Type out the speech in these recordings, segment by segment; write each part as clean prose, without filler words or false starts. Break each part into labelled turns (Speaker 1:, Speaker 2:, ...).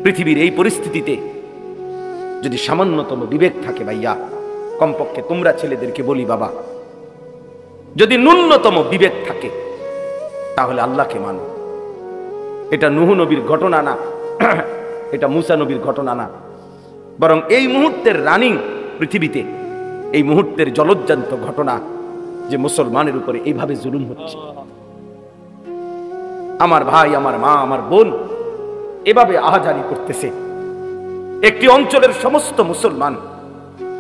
Speaker 1: পৃথিবীর এই পরিস্থিতিতে যদি সামান্যতম বিবেক থাকে ভাইয়া, কমপক্ষে তোমরা ছেলেদেরকে বলি বাবা, যদি ন্যূনতম বিবেক থাকে তাহলে আল্লাহকে মানো। এটা নূহ নবীর ঘটনা না, এটা মুসা নবীর ঘটনা না, বরং এই মুহূর্তের রানিং পৃথিবীতে এই মুহূর্তের জলজ্জান্ত ঘটনা যে মুসলমানের উপরে এইভাবে জুলুম হচ্ছে। আমার ভাই, আমার মা, আমার বোন এভাবে আহাজারি করতেছে। একটি অঞ্চলের সমস্ত মুসলমান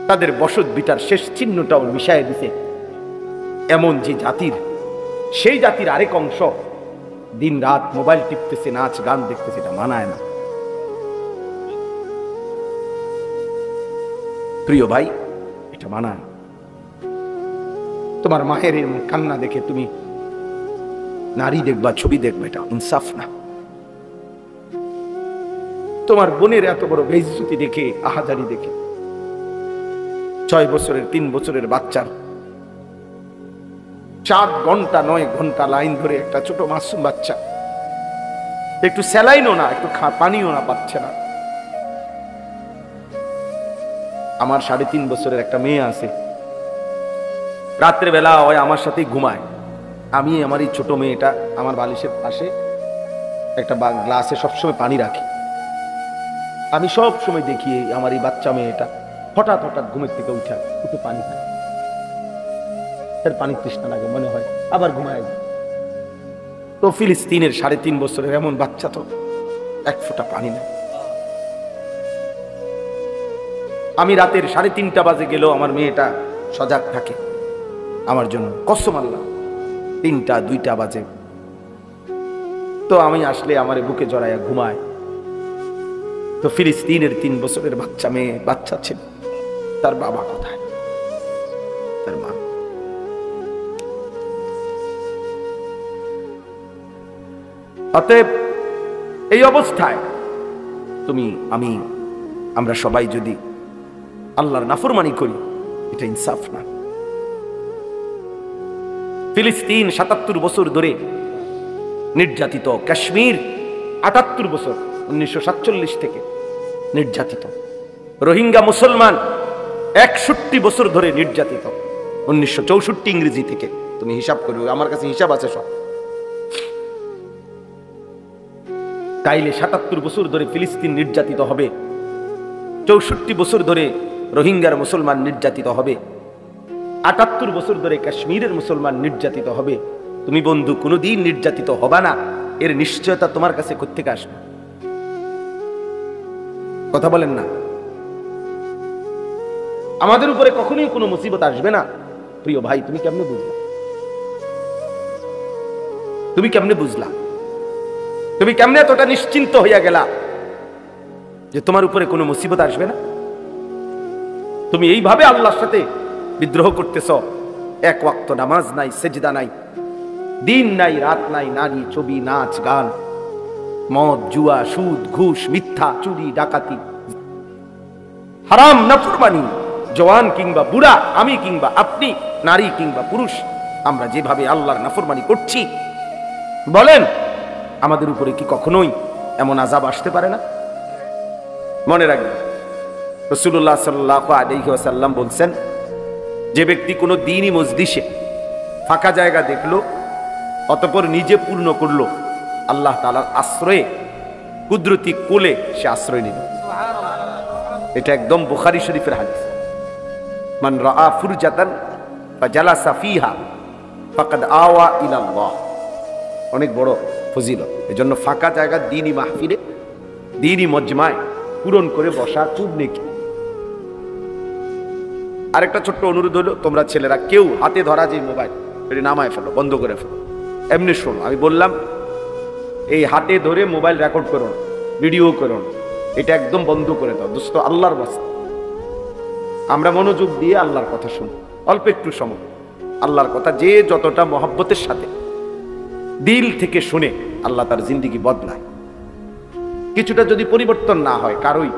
Speaker 1: তাদের বসত বিটার শেষ চিহ্নটাও মিশায় দিছে। এমন যে জাতির, সেই জাতির আরেক অংশ দিন রাত মোবাইল টিপতেছে, নাচ গান দেখতেছে, এটা মানায় না। প্রিয় ভাই, এটা মানায়। তোমার মায়ের কান্না দেখে তুমি নারী দেখবা, ছবি দেখবা, এটা ইনসাফ না। তোমার বোনের এত বড় বেইজ্জতি দেখে, আহাজারি দেখে, 6 বছরের 3 বছরের বাচ্চার 7 ঘন্টা 9 ঘন্টা লাইন ধরে একটা ছোট মাসুম বাচ্চা একটু স্যালাইনও না, একটু পানিও না পাচ্ছে না। আমার 3.5 বছরের একটা মেয়ে আছে, রাত্রে বেলা ওই আমার সাথেই ঘুমায়। আমি আমার এই ছোট মেয়েটা আমার বালিশের পাশে একটা গ্লাসে সবসময় পানি রাখি। আমি সব সময় দেখি আমার এই বাচ্চা মেয়েটা হঠাৎ হঠাৎ ঘুমের থেকে উঠে পানি খায়, তার পানি তৃষ্ণা লাগে মনে হয়, আবার ঘুমায়। তো ফিলিস্তিনের 3.5 বছরের এমন বাচ্চা, তো 1 ফোঁটা পানি নেই। আমি রাতের 3:30 বাজে গেলেও আমার মেয়েটা সজাগ থাকে আমার জন্য, কসম আল্লাহ। 3টা 2টা বাজে তো আমি আসলে আমার বুকে জড়াইয়া ঘুমায়। তো ফিলিস্তিনের 3 বছরের বাচ্চা মেয়ে, বাচ্চা ছিল, তার বাবা কোথায়, তার মা? অতএব এই অবস্থায় তুমি, আমি, আমরা সবাই যদি আল্লাহর নাফরমানি করি, এটা ইনসাফ না। ফিলিস্তিন 77 বছর ধরে নির্যাতিত, কাশ্মীর 78 বছর 1947 থেকে নির্যাতিত, রোহিঙ্গা মুসলমান 61 বছর ধরে নির্যাতিত 1964 ইংরেজি থেকে। তুমি হিসাব করো, আমার কাছে হিসাব আছে সব। তাইলে 77 বছর ধরে ফিলিস্তিন নির্যাতিত হবে, 64 বছর ধরে রোহিঙ্গার মুসলমান নির্যাতিত হবে, 78 বছর ধরে কাশ্মীরের মুসলমান নির্যাতিত হবে। তুমি বন্ধু কোনদিন নির্যাতিত হবা না, এর নিশ্চয়তা তোমার কাছে কোত্থেকে আসবে? কথা বলেন না। আমাদের উপরে কখনোই কোনো মুসিবত আসবে না। প্রিয় ভাই, তুমি কেমনে বুঝলা? তুমি কেমনে বুঝলা? তুমি কেমনে এতটা নিশ্চিন্ত হইয়া গেলা যে তোমার উপরে কোনো মুসিবত আসবে না? তুমি এইভাবে আল্লাহর সাথে বিদ্রোহ করতেছ। 1 ওয়াক্ত নামাজ নাই, সেজদা নাই, দিন নাই, রাত নাই, নারী, ছবি, নাচ গান, মদ, জুয়া, সুদ, ঘুষ, মিথ্যা, চুরি, ডাকাতি, হারাম, নাফরমানি। জওয়ান কিংবা বুড়া, আমি কিংবা আপনি, নারী কিংবা পুরুষ, আমরা যেভাবে আল্লাহর নাফরমানি করছি, বলেন আমাদের উপরে কি কখনোই এমন আযাব আসতে পারে না? মনে রাখবেন, রাসূলুল্লাহ সাল্লাল্লাহু আলাইহি ওয়াসাল্লাম বলছেন, যে ব্যক্তি কোনো দ্বীনি মজলিসে ফাঁকা জায়গা দেখলো, অতঃপর নিজে পূর্ণ করলো, আল্লাহ তাআলার আশ্রয়ে, কুদরতি কোলে সে আশ্রয় নিল। এটা একদম বুখারী শরীফের হাদিস। মান রাআ ফুরজাতান ফাজালাসা ফিহা ফাকাদ আওয়া ইলাল্লাহ। অনেক বড় ফজিলত। এজন্য ফাঁকা জায়গা দ্বীনি মাহফিলে, দ্বীনি মজমায় পূরণ করে বসা খুব নেকি। আরেকটা ছোট্ট অনুরোধ হলো, তোমরা ছেলেরা কেউ হাতে ধরা যে মোবাইল, এটি নামায় ফেলো, বন্ধ করে ফেলো। এমনি শোনো, আমি বললাম এই হাতে ধরে মোবাইল রেকর্ড করো না, ভিডিও করো না, এটা একদম বন্ধ করে দাও দোস্ত, আল্লাহর বাস্তে। আমরা মনোযোগ দিয়ে আল্লাহর কথা শুনি, অল্প একটু সময় আল্লাহর কথা যে যতটা মহব্বতের সাথে দিল থেকে শুনে, আল্লাহ তার জিন্দেগি বদলায়। কিছুটা যদি পরিবর্তন না হয় কারোই,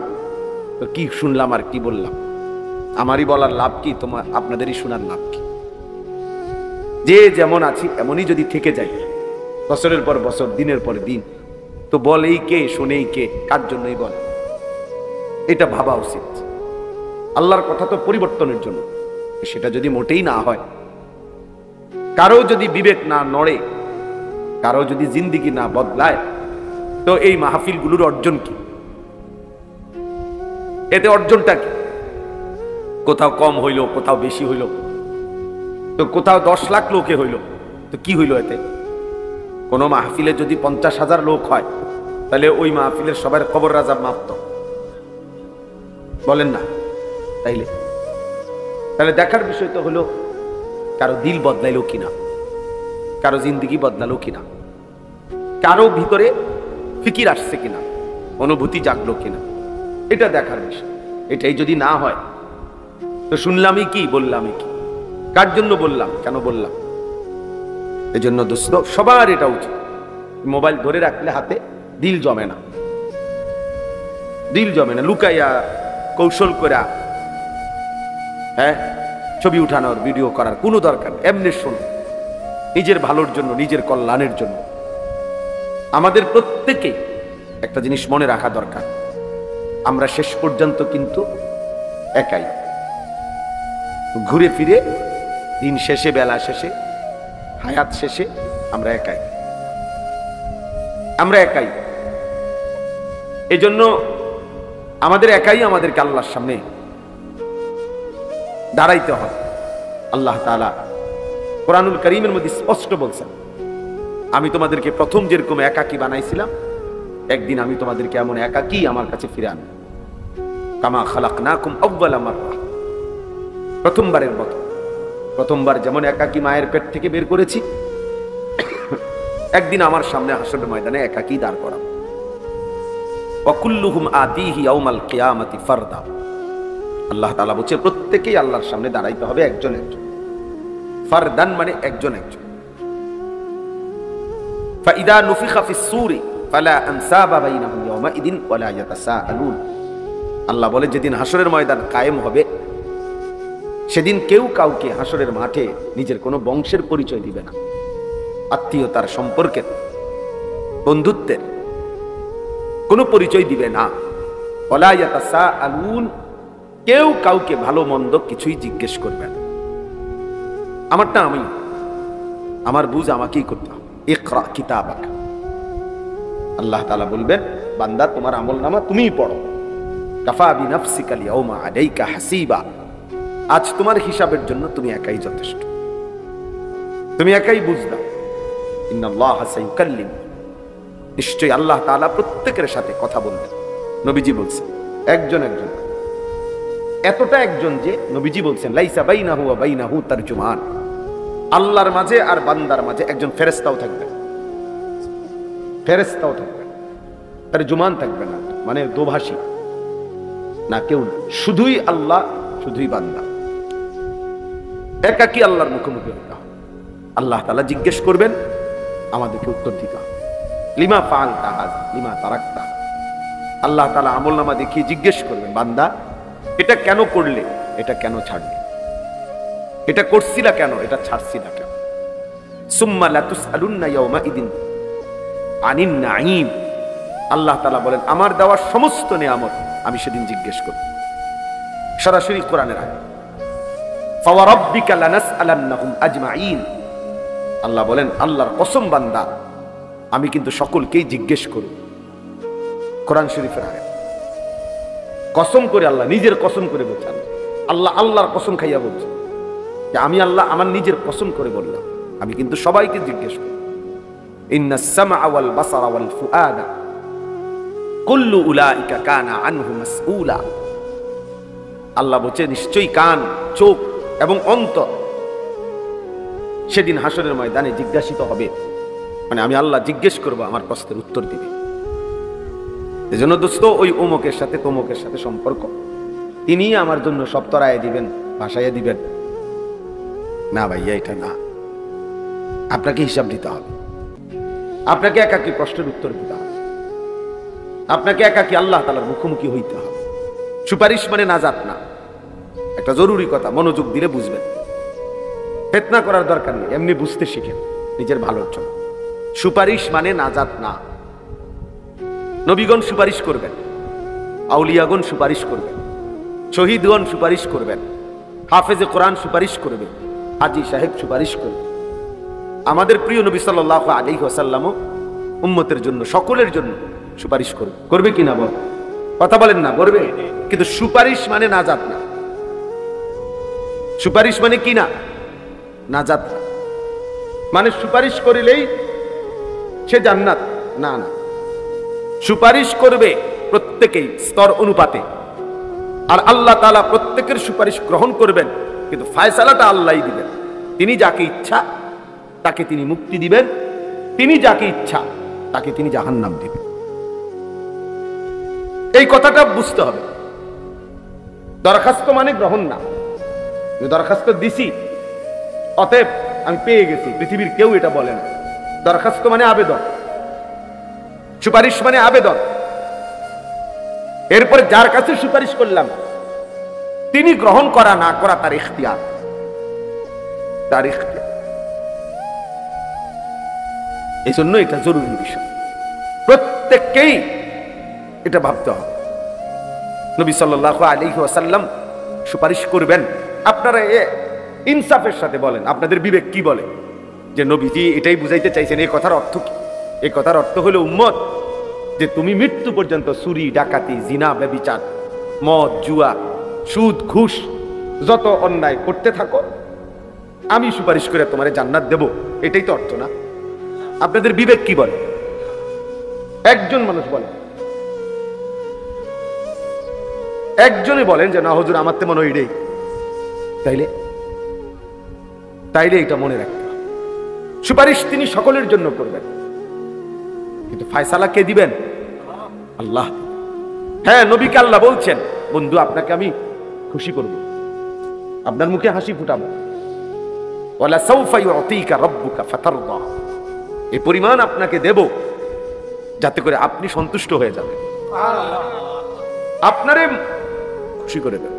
Speaker 1: তো কি শুনলাম আর কি বললাম, আমারই বলার লাভ কি, তোমার আপনাদেরই শোনার লাভ কি? যে যেমন আছি এমনই যদি থেকে যাই, বছরের পর বছর, দিনের পর দিন, তো বলেই কে, শোনেই কে, কার জন্যই বলে, এটা ভাবা উচিত। আল্লাহর কথা তো পরিবর্তনের জন্য, সেটা যদি মোটেই না হয়, কারো যদি বিবেক না নড়ে, কারো যদি জিন্দিগি না বদলায়, তো এই মাহফিলগুলোর অর্জন কি? এতে অর্জনটা কি? কোথাও কম হইল, কোথাও বেশি হইল, তো কোথাও 10 লাখ লোকে হইল, তো কি হইল এতে? কোন মাহফিলে যদি 50,000 লোক হয়, তাহলে ওই মাহফিলের সবার কবর রাজা মাপত, বলেন না? তাহলে দেখার বিষয় তো হলো কারো দিল বদলাইলো কিনা, কারো জিন্দিগি বদলালো কিনা, কারো ভিতরে ফিকির আসছে কিনা, অনুভূতি জাগলো কিনা, এটা দেখার বিষয়। এটাই যদি না হয়, তো শুনলামই কি, বললামই কি, কার জন্য বললাম, কেন বললাম? এই জন্য দোস্ত, সবার এটা উচিত। মোবাইল ধরে রাখলে হাতে দিল জমে না, দিল জমে না। লুকাইয়া কৌশল করা, হ্যাঁ, ছবি উঠানোর, ভিডিও করার কোনো দরকার নেই। এমনি শোনো, নিজের ভালোর জন্য, নিজের কল্যাণের জন্য। আমাদের প্রত্যেকে একটা জিনিস মনে রাখা দরকার, আমরা শেষ পর্যন্ত কিন্তু একাই। ঘুরে ফিরে দিন শেষে, বেলা শেষে, হায়াত শেষে আমরা একাই, আমরা একাই। এজন্য আমাদের একাই আমাদেরকে আল্লাহর সামনে দাঁড়াইতে হয়। আল্লাহ তাআলা কোরআনুল কারীমের মধ্যে স্পষ্ট বলছেন, আমি তোমাদেরকে প্রথম যেরকম একাকী বানাইছিলাম, একদিন আমি তোমাদেরকে এমন একাকী আমার কাছে ফিরে আনব। কামা খালাকনাকুম আউয়ালা মাররা, প্রথমবারের মতো। প্রথমবার যেমন একাকী মায়ের পেট থেকে বের করেছি, একদিন আমার সামনে হাসরের ময়দানে একাকী দাঁড় করাবো। ওয়া কুল্লুহুম আতিহি ইয়াউমাল কিয়ামাতি ফারদা। আল্লাহ তাআলা বলছে প্রত্যেকেই আল্লাহর সামনে দাঁড়াইতে হবে একজন একজন। ফারদান মানে একজন একজন। ফাইদা নুফিখা ফিস সূরি ফালা আনসাবা বাইনাহুম ইয়াউমাইদিন ওয়ালা ইয়াতাসাআলুন। আল্লাহ বলে যেদিন হাসরের ময়দান কায়েম হবে, সেদিন কেউ কাউকে হাসরের মাঠে নিজের কোনো বংশের পরিচয় দিবে না, আত্মীয়তার, সম্পর্কের, বন্ধুত্বের কোনো পরিচয় দিবে না। ওয়ালা ইয়াতাসাআলুন, কেউ কাউকে ভালো মন্দ কিছুই জিজ্ঞেস করবে না। আমারটা আমি, আমার বুঝ আমাকেই করতে হবে। ইকরা কিতাবাক, আল্লাহ তাআলা বলবেন, বান্দা তোমার আমলনামা তুমিই পড়ো। কাফা বিনাফসিকাল ইয়াউমা আলাইকা হাসিবা, আজ তোমার হিসাবের জন্য তুমি একাই যথেষ্ট, তুমি একাই বুঝলা। ইন্নাল্লাহা সাইয়ুকাল্লিম, নিশ্চয়ই আল্লাহ তাআলা প্রত্যেকের সাথে কথা বলবেন। নবীজি বলছেন একজন একজন, এতটা একজন যে নবীজি বলছেন লাইসা বাইনাহু ওয়া বাইনাহু তারজুমান, আল্লাহর মাঝে আর বান্দার মাঝে একজন ফেরেশতাও থাকবে, ফেরেশতাও থাকবে, তারজুমান থাকবে না, মানে দোভাষী না, কেউ না, শুধুই আল্লাহ, শুধুই বান্দা, একাকী আল্লাহর মুখোমুখি হতে হবে। আল্লাহ তাআলা জিজ্ঞেস করবেন, আমাদেরকে উত্তর দিতে হবে। লিমা ফাআলতা হাযা লিমা তারাকতা, আল্লাহ তাআলা আমলনামা দেখিয়ে জিজ্ঞেস করবেন, বান্দা এটা কেন করলে, এটা কেন ছাড়লে, এটা করছিলা কেন, এটা ছাড়ছিলা কেন। সুম্মা লাতুসআলুন্না ইয়াউমাইদিন আনিন নাঈম, আল্লাহ তাআলা বলেন আমার দেওয়া সমস্ত নিয়ামত আমি সেদিন জিজ্ঞেস করব। সরাসরি কোরআনের আয়াত, ফাওয়ারাব্বিকা লানাসআলান্নাহুম আজমাইন, আল্লাহ বলেন আল্লাহর কসম বান্দা, আমি কিন্তু সকলকেই জিজ্ঞেস করব। কোরআন শরীফের আয়াত, কসম করে আল্লাহ নিজের কসম করে বলছেন, আল্লাহ আল্লাহর কসম খাইয়া বলছে যে আমি আল্লাহ আমার নিজের কসম করে বললাম, আমি কিন্তু সবাইকে জিজ্ঞেস করব। ইন্নাস সামআ ওয়াল বাসারা ওয়াল ফুআদা কুল্লু উলাইকা কানা আনহু মাসউলা, আল্লাহ বলছে নিশ্চয়ই কান, চোখ এবং অন্তর সেদিন হাসরের ময়দানে জিজ্ঞাসিত হবে, মানে আমি আল্লাহ জিজ্ঞেস করব, আমার প্রশ্নের উত্তর দিবে। এজন্য দোস্ত, ওই অমুকের সাথে তমুকের সাথে সম্পর্ক, তিনি আমার জন্য সব তরায় দিবেন, ভাসাইয়া দিবেন না, ভাইয়া এটা না। আপনাকে হিসাব দিতে হবে, আপনাকে একাকী প্রশ্নের উত্তর দিতে হবে, আপনাকে একাকী আল্লাহ তাআলার মুখোমুখি হইতে হবে। সুপারিশ মানে নাজাত না, একটা জরুরি কথা, মনোযোগ দিলে বুঝবেন। ফিতনা করার দরকার নেই, এমনি বুঝতে শিখেন নিজের ভালোর জন্য। সুপারিশ মানে নাজাত না, নবীগণ সুপারিশ করবেন, আউলিয়াগণ সুপারিশ করবেন, শহীদগণ সুপারিশ করবেন, হাফেজে কোরআন সুপারিশ করবে, হাজী সাহেব সুপারিশ করবে। আমাদের প্রিয় নবী সাল্লাল্লাহু আলাইহি ওয়াসাল্লামও উম্মতের জন্য, সকলের জন্য সুপারিশ করবে। করবে কি না বল? কথা বলেন না, করবে। কিন্তু সুপারিশ মানে নাজাত না। সুপারিশ মানে কি না? নাজাত না। মানে সুপারিশ করিলেই সে জান্নাত, না না। সুপারিশ করবে প্রত্যেকেই স্তর অনুপাতে, আর আল্লাহ তাআলা প্রত্যেকের সুপারিশ গ্রহণ করবেন, কিন্তু ফয়সালাটা আল্লাহই দিবেন। তিনি যাকে ইচ্ছা তাকে তিনি মুক্তি দিবেন, তিনি যাকে ইচ্ছা তাকে তিনি জাহান্নাম দিবেন। এই কথাটা বুঝতে হবে। দরখাস্ত মানে গ্রহণ না। দরখাস্ত দিছি, অতএব আমি পেয়ে গেছি, পৃথিবীর কেউ এটা বলে না। দরখাস্ত মানে আবেদন, সুপারিশ মানে আবেদন। এরপরে যার কাছে সুপারিশ করলাম তিনি গ্রহণ করা না করা তার ইখতিয়ার, তার ইখতিয়ার। এই জন্য এটা জরুরি বিষয়, প্রত্যেককেই এটা ভাবতে হবে। নবী সাল্লাল্লাহু আলাইহি ওয়াসাল্লাম সুপারিশ করবেন। আপনারা ইনসাফের সাথে বলেন, আপনাদের বিবেক কি বলে যে নবীজি এটাই বুঝাইতে চাইছেন? এই কথার অর্থ কি? এই কথার অর্থ হলো উম্মত, যে তুমি মৃত্যু পর্যন্ত চুরি, ডাকাতি, জিনা, ব্যভিচার, মদ, জুয়া, সুদ, ঘুষ, যত অন্যায় করতে থাকো, আমি সুপারিশ করে তোমারে জান্নাত দেব। এটাই তো অর্থ না? আপনাদের বিবেক কি বলে? একজন মানুষ বলে, একজনে বলেন যে না হুজুর আমার তো মনে হয় এটাই। তাইলে তাইলে এটা মনে রাখতে হবে, সুপারিশ তিনি সকলের জন্য করবেন, কিন্তু ফয়সালা কে দিবেন? আল্লাহ। হ্যাঁ, নবীকে আল্লাহ বলছেন, বন্ধু আপনাকে আমি খুশি করব, আপনার মুখে হাসি ফুটাবো। ওয়ালা সাউফা ইউতিকা রাব্বুকা ফাতারদা, এই পরিমাণ আপনাকে দেব যাতে করে আপনি সন্তুষ্ট হয়ে যাবেন, আপনারে খুশি করে দেব।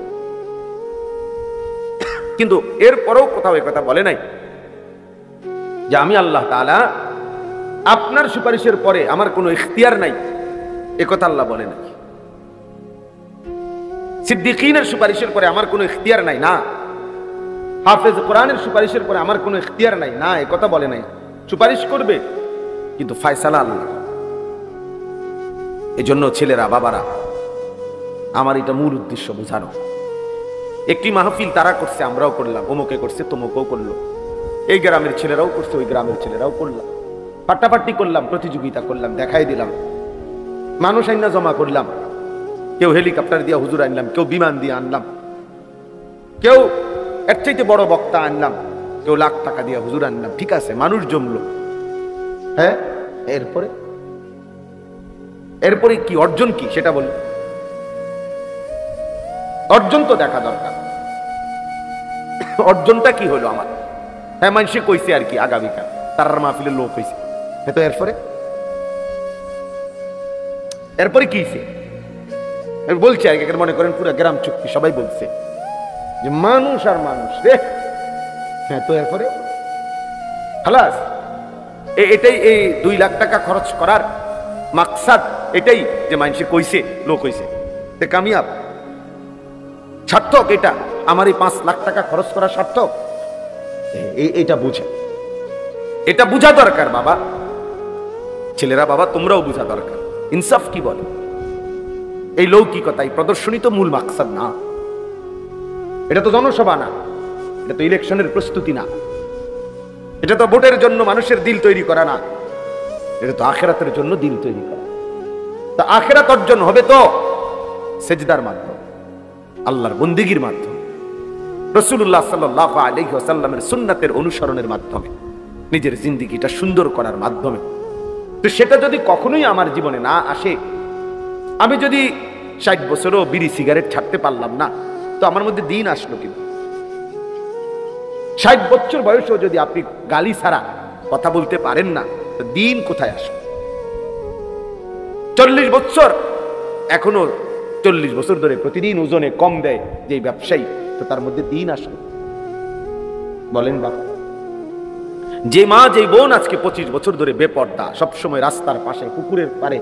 Speaker 1: কিন্তু এরপরেও কোথাও এই কথা বলে নাই যে আমি আল্লাহ তাআলা আপনার সুপারিশের পরে আমার কোনো ইখতিয়ার নাই, এ কথা আল্লাহ বলে নাই। সিদ্দিকীনের সুপারিশের পরে আমার কোনো ইখতিয়ার নাই, না। হাফেজ কোরআনের সুপারিশের পরে আমার কোনো ইখতিয়ার নাই, না, এ কথা বলে নাই। সুপারিশ করবে কিন্তু ফয়সালা আল্লাহ। এজন্য ছেলেরা, বাবারা, আমার এটা মূল উদ্দেশ্য বোঝানো। একটি মাহফিল তারা করছে, আমরাও করলাম, অমুকে করছে, তমুকেও করলো, এই গ্রামের ছেলেরাও করছে, ওই গ্রামের ছেলেরাও করলাম, পাট্টাপাট্টি করলাম, প্রতিযোগিতা করলাম, দেখাই দিলাম, মানুষ আইনা জমা করলাম, কেউ হেলিকপ্টার দিয়ে হুজুর আনলাম, কেউ বিমান দিয়ে আনলাম, কেউ এর চাইতে বড় বক্তা আনলাম, কেউ লাখ টাকা দিয়ে হুজুর আনলাম। ঠিক আছে, মানুষ জমলো। হ্যাঁ, এরপরে এরপরে কি অর্জন, কি সেটা বল। অর্জন তো দেখা দরকার। অর্জনটা কি হলো আমার? হ্যাঁ, মানুষে কইছে আর কি আগামীকাল তার মাহফিলের লোক হয়েছে, হ্যাঁ, তো এরপরে কি বলছে আর কি, মনে করেন পুরো গ্রাম চুক্তি সবাই বলছে যে মানুষ আর মানুষ রে। হ্যাঁ, তো এরপরে খালাস। এটাই এই 2 লাখ টাকা খরচ করার মাকসাদ, এটাই যে মানুষে কইছে, লোক হইছে, কামিয়াব, সার্থক। এটা আমার এই 5 লাখ টাকা খরচ করা সার্থক, এটা বুঝে, এটা বুঝা দরকার বাবা, ছেলেরা, বাবা তোমরাও বুঝা দরকার। ইনসাফ কি বলে? এই লৌকিকতা, এই প্রদর্শনী তো মূল মাকসাদ না। এটা তো জনসভা না, এটা তো ইলেকশনের প্রস্তুতি না, এটা তো ভোটের জন্য মানুষের দিল তৈরি করা না, এটা তো আখিরাতের জন্য দিল তৈরি করা। তা আখিরাত অর্জন হবে তো সেজদার মাধ্যমে, আল্লাহর বন্দেগীর মাধ্যমে, রাসূলুল্লাহ সাল্লাল্লাহু আলাইহি ওয়াসাল্লামের সুন্নাতের অনুসরণের মাধ্যমে, নিজের জিন্দেগিটা সুন্দর করার মাধ্যমে। তো সেটা যদি কখনোই আমার জীবনে না আসে, আমি যদি 60 বছরও বিড়ি সিগারেট ছাড়তে পারলাম না, তো আমার মধ্যে দিন আসলো কি? 60 বছর বয়সেও যদি আপনি গালি ছাড়া কথা বলতে পারেন না, তো দিন কোথায় আসবে? 40 বছর, এখনো 40 বছর ধরে প্রতিদিন ওজনে কম দেয় যে ব্যবসায়ী, তো তার মধ্যে দিন আসবে? বলেন বাবা। যে মা, যে বোন আজকে 25 বছর ধরে বেপর্দা, সবসময় রাস্তার পাশে, পুকুরের পারে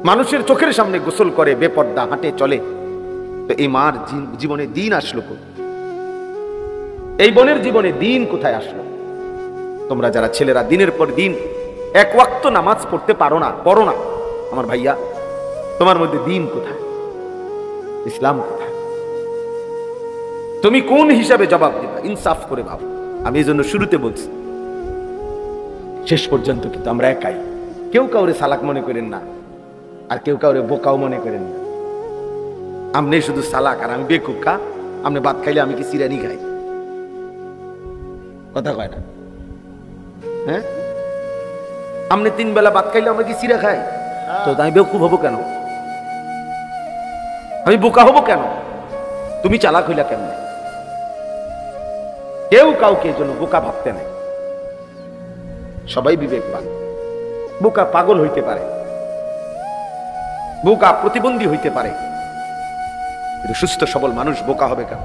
Speaker 1: মানুষের চোখের সামনে গোসল করে, বেপর্দা হাঁটে চলে, তো এই মার জীবনে দিন আসলো কই? এই বোনের জীবনে দিন কোথায় আসলো? তোমরা যারা ছেলেরা দিনের পর দিন এক ওয়াক্ত নামাজ পড়তে পারো না, পড়ো না, আমার ভাইয়া, তোমার মধ্যে দিন কোথায়? ইসলাম কোথায়? তুমি কোন হিসাবে জবাব দিবা? ইনসাফ করে ভাবো। আমি এই জন্য শুরুতে বলছি, শেষ পর্যন্ত কিন্তু আমরা একাই। কেউ কাউরে সালাক মনে করেন না, আর কেউ কাউরে বোকাও মনে করেন না। আপনি শুধু সালাক আর আমি বেকুকা। আপনি ভাত খাইলে আমি কি সিরানি খাই? কথা কয় না? হ্যাঁ, আপনি 3 বেলা ভাত খাইলে আমরা কি সিরা খাই? তো আমি বেকুব হবো কেন? আমি বোকা হবো কেন? তুমি চালাক হইলা কেমনে? কেউ কাউকে জন্য বোকা ভাবতে নাই। সবাই বিবেকবান। বোকা পাগল হইতে পারে, বোকা প্রতিবন্ধী হইতে পারে, কিন্তু সুস্থ সবল মানুষ বোকা হবে কেন?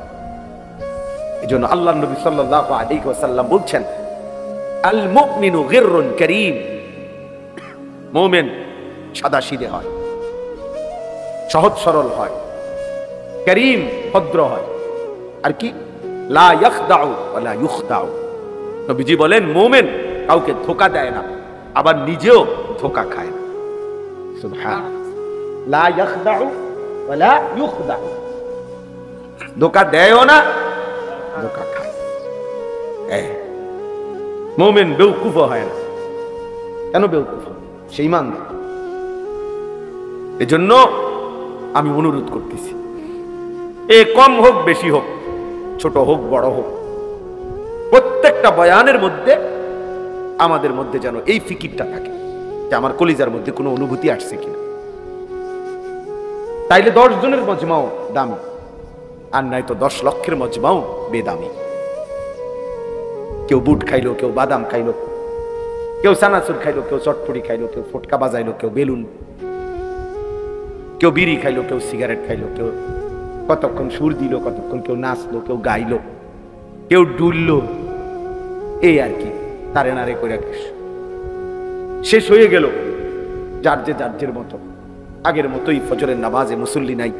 Speaker 1: এই জন্য আল্লাহ নবী সাল্লাল্লাহু আলাইহি ওয়াসাল্লাম বলছেন, আল মুমিনু গিররুন কারীম। মুমিন সাদাসিধে হয়, সহজ সরল হয়, কারীম ভদ্র হয়, আর কি লা ইয়াখদাউ ওয়া লা ইউখদাউ। নবীজি বলেন মুমিন কাউকে ধোঁকা দেয় না, আবার নিজেও ধোঁকা খায় না। সুবহানাল্লাহ। লা ইয়াখদাউ ওয়া লা ইউখদাউ। ধোঁকা দেয়ও না, ধোঁকা খায়। মুমিন বেওকুফ হয় না। কেন বেওকুফ? সে ঈমানদার। এজন্য আমি অনুরোধ করতেছি, এ কম হোক বেশি হোক, ছোট হোক বড় হোক, প্রত্যেকটা বয়ানের মধ্যে আমাদের মধ্যে যেন এই ফিকিরটা থাকে যে আমার কলিজার মধ্যে কোনো অনুভূতি আসছে কিনা। তাইলে 10 জনের মজমাও দামি, আর নাই তো 10 লক্ষের মজমাও বেদামি। কেউ বুট খাইলো, কেউ বাদাম খাইলো, কেউ সানাসুর খাইলো, কেউ চটপটি খাইলো, কেউ ফটকা বাজাইলো, কেউ বেলুন, কেউ বিড়ি খাইলো, কেউ সিগারেট খাইলো, কেউ কতক্ষণ সুর দিল, কতক্ষণ কেউ নাচলো, কেউ গাইলো, কেউ ডুললো, এই আর কি। তারে নারে করে শেষ হয়ে গেল। যার যে মতো। আগের মতোই ফজরের নামাজে মুসল্লি নাই,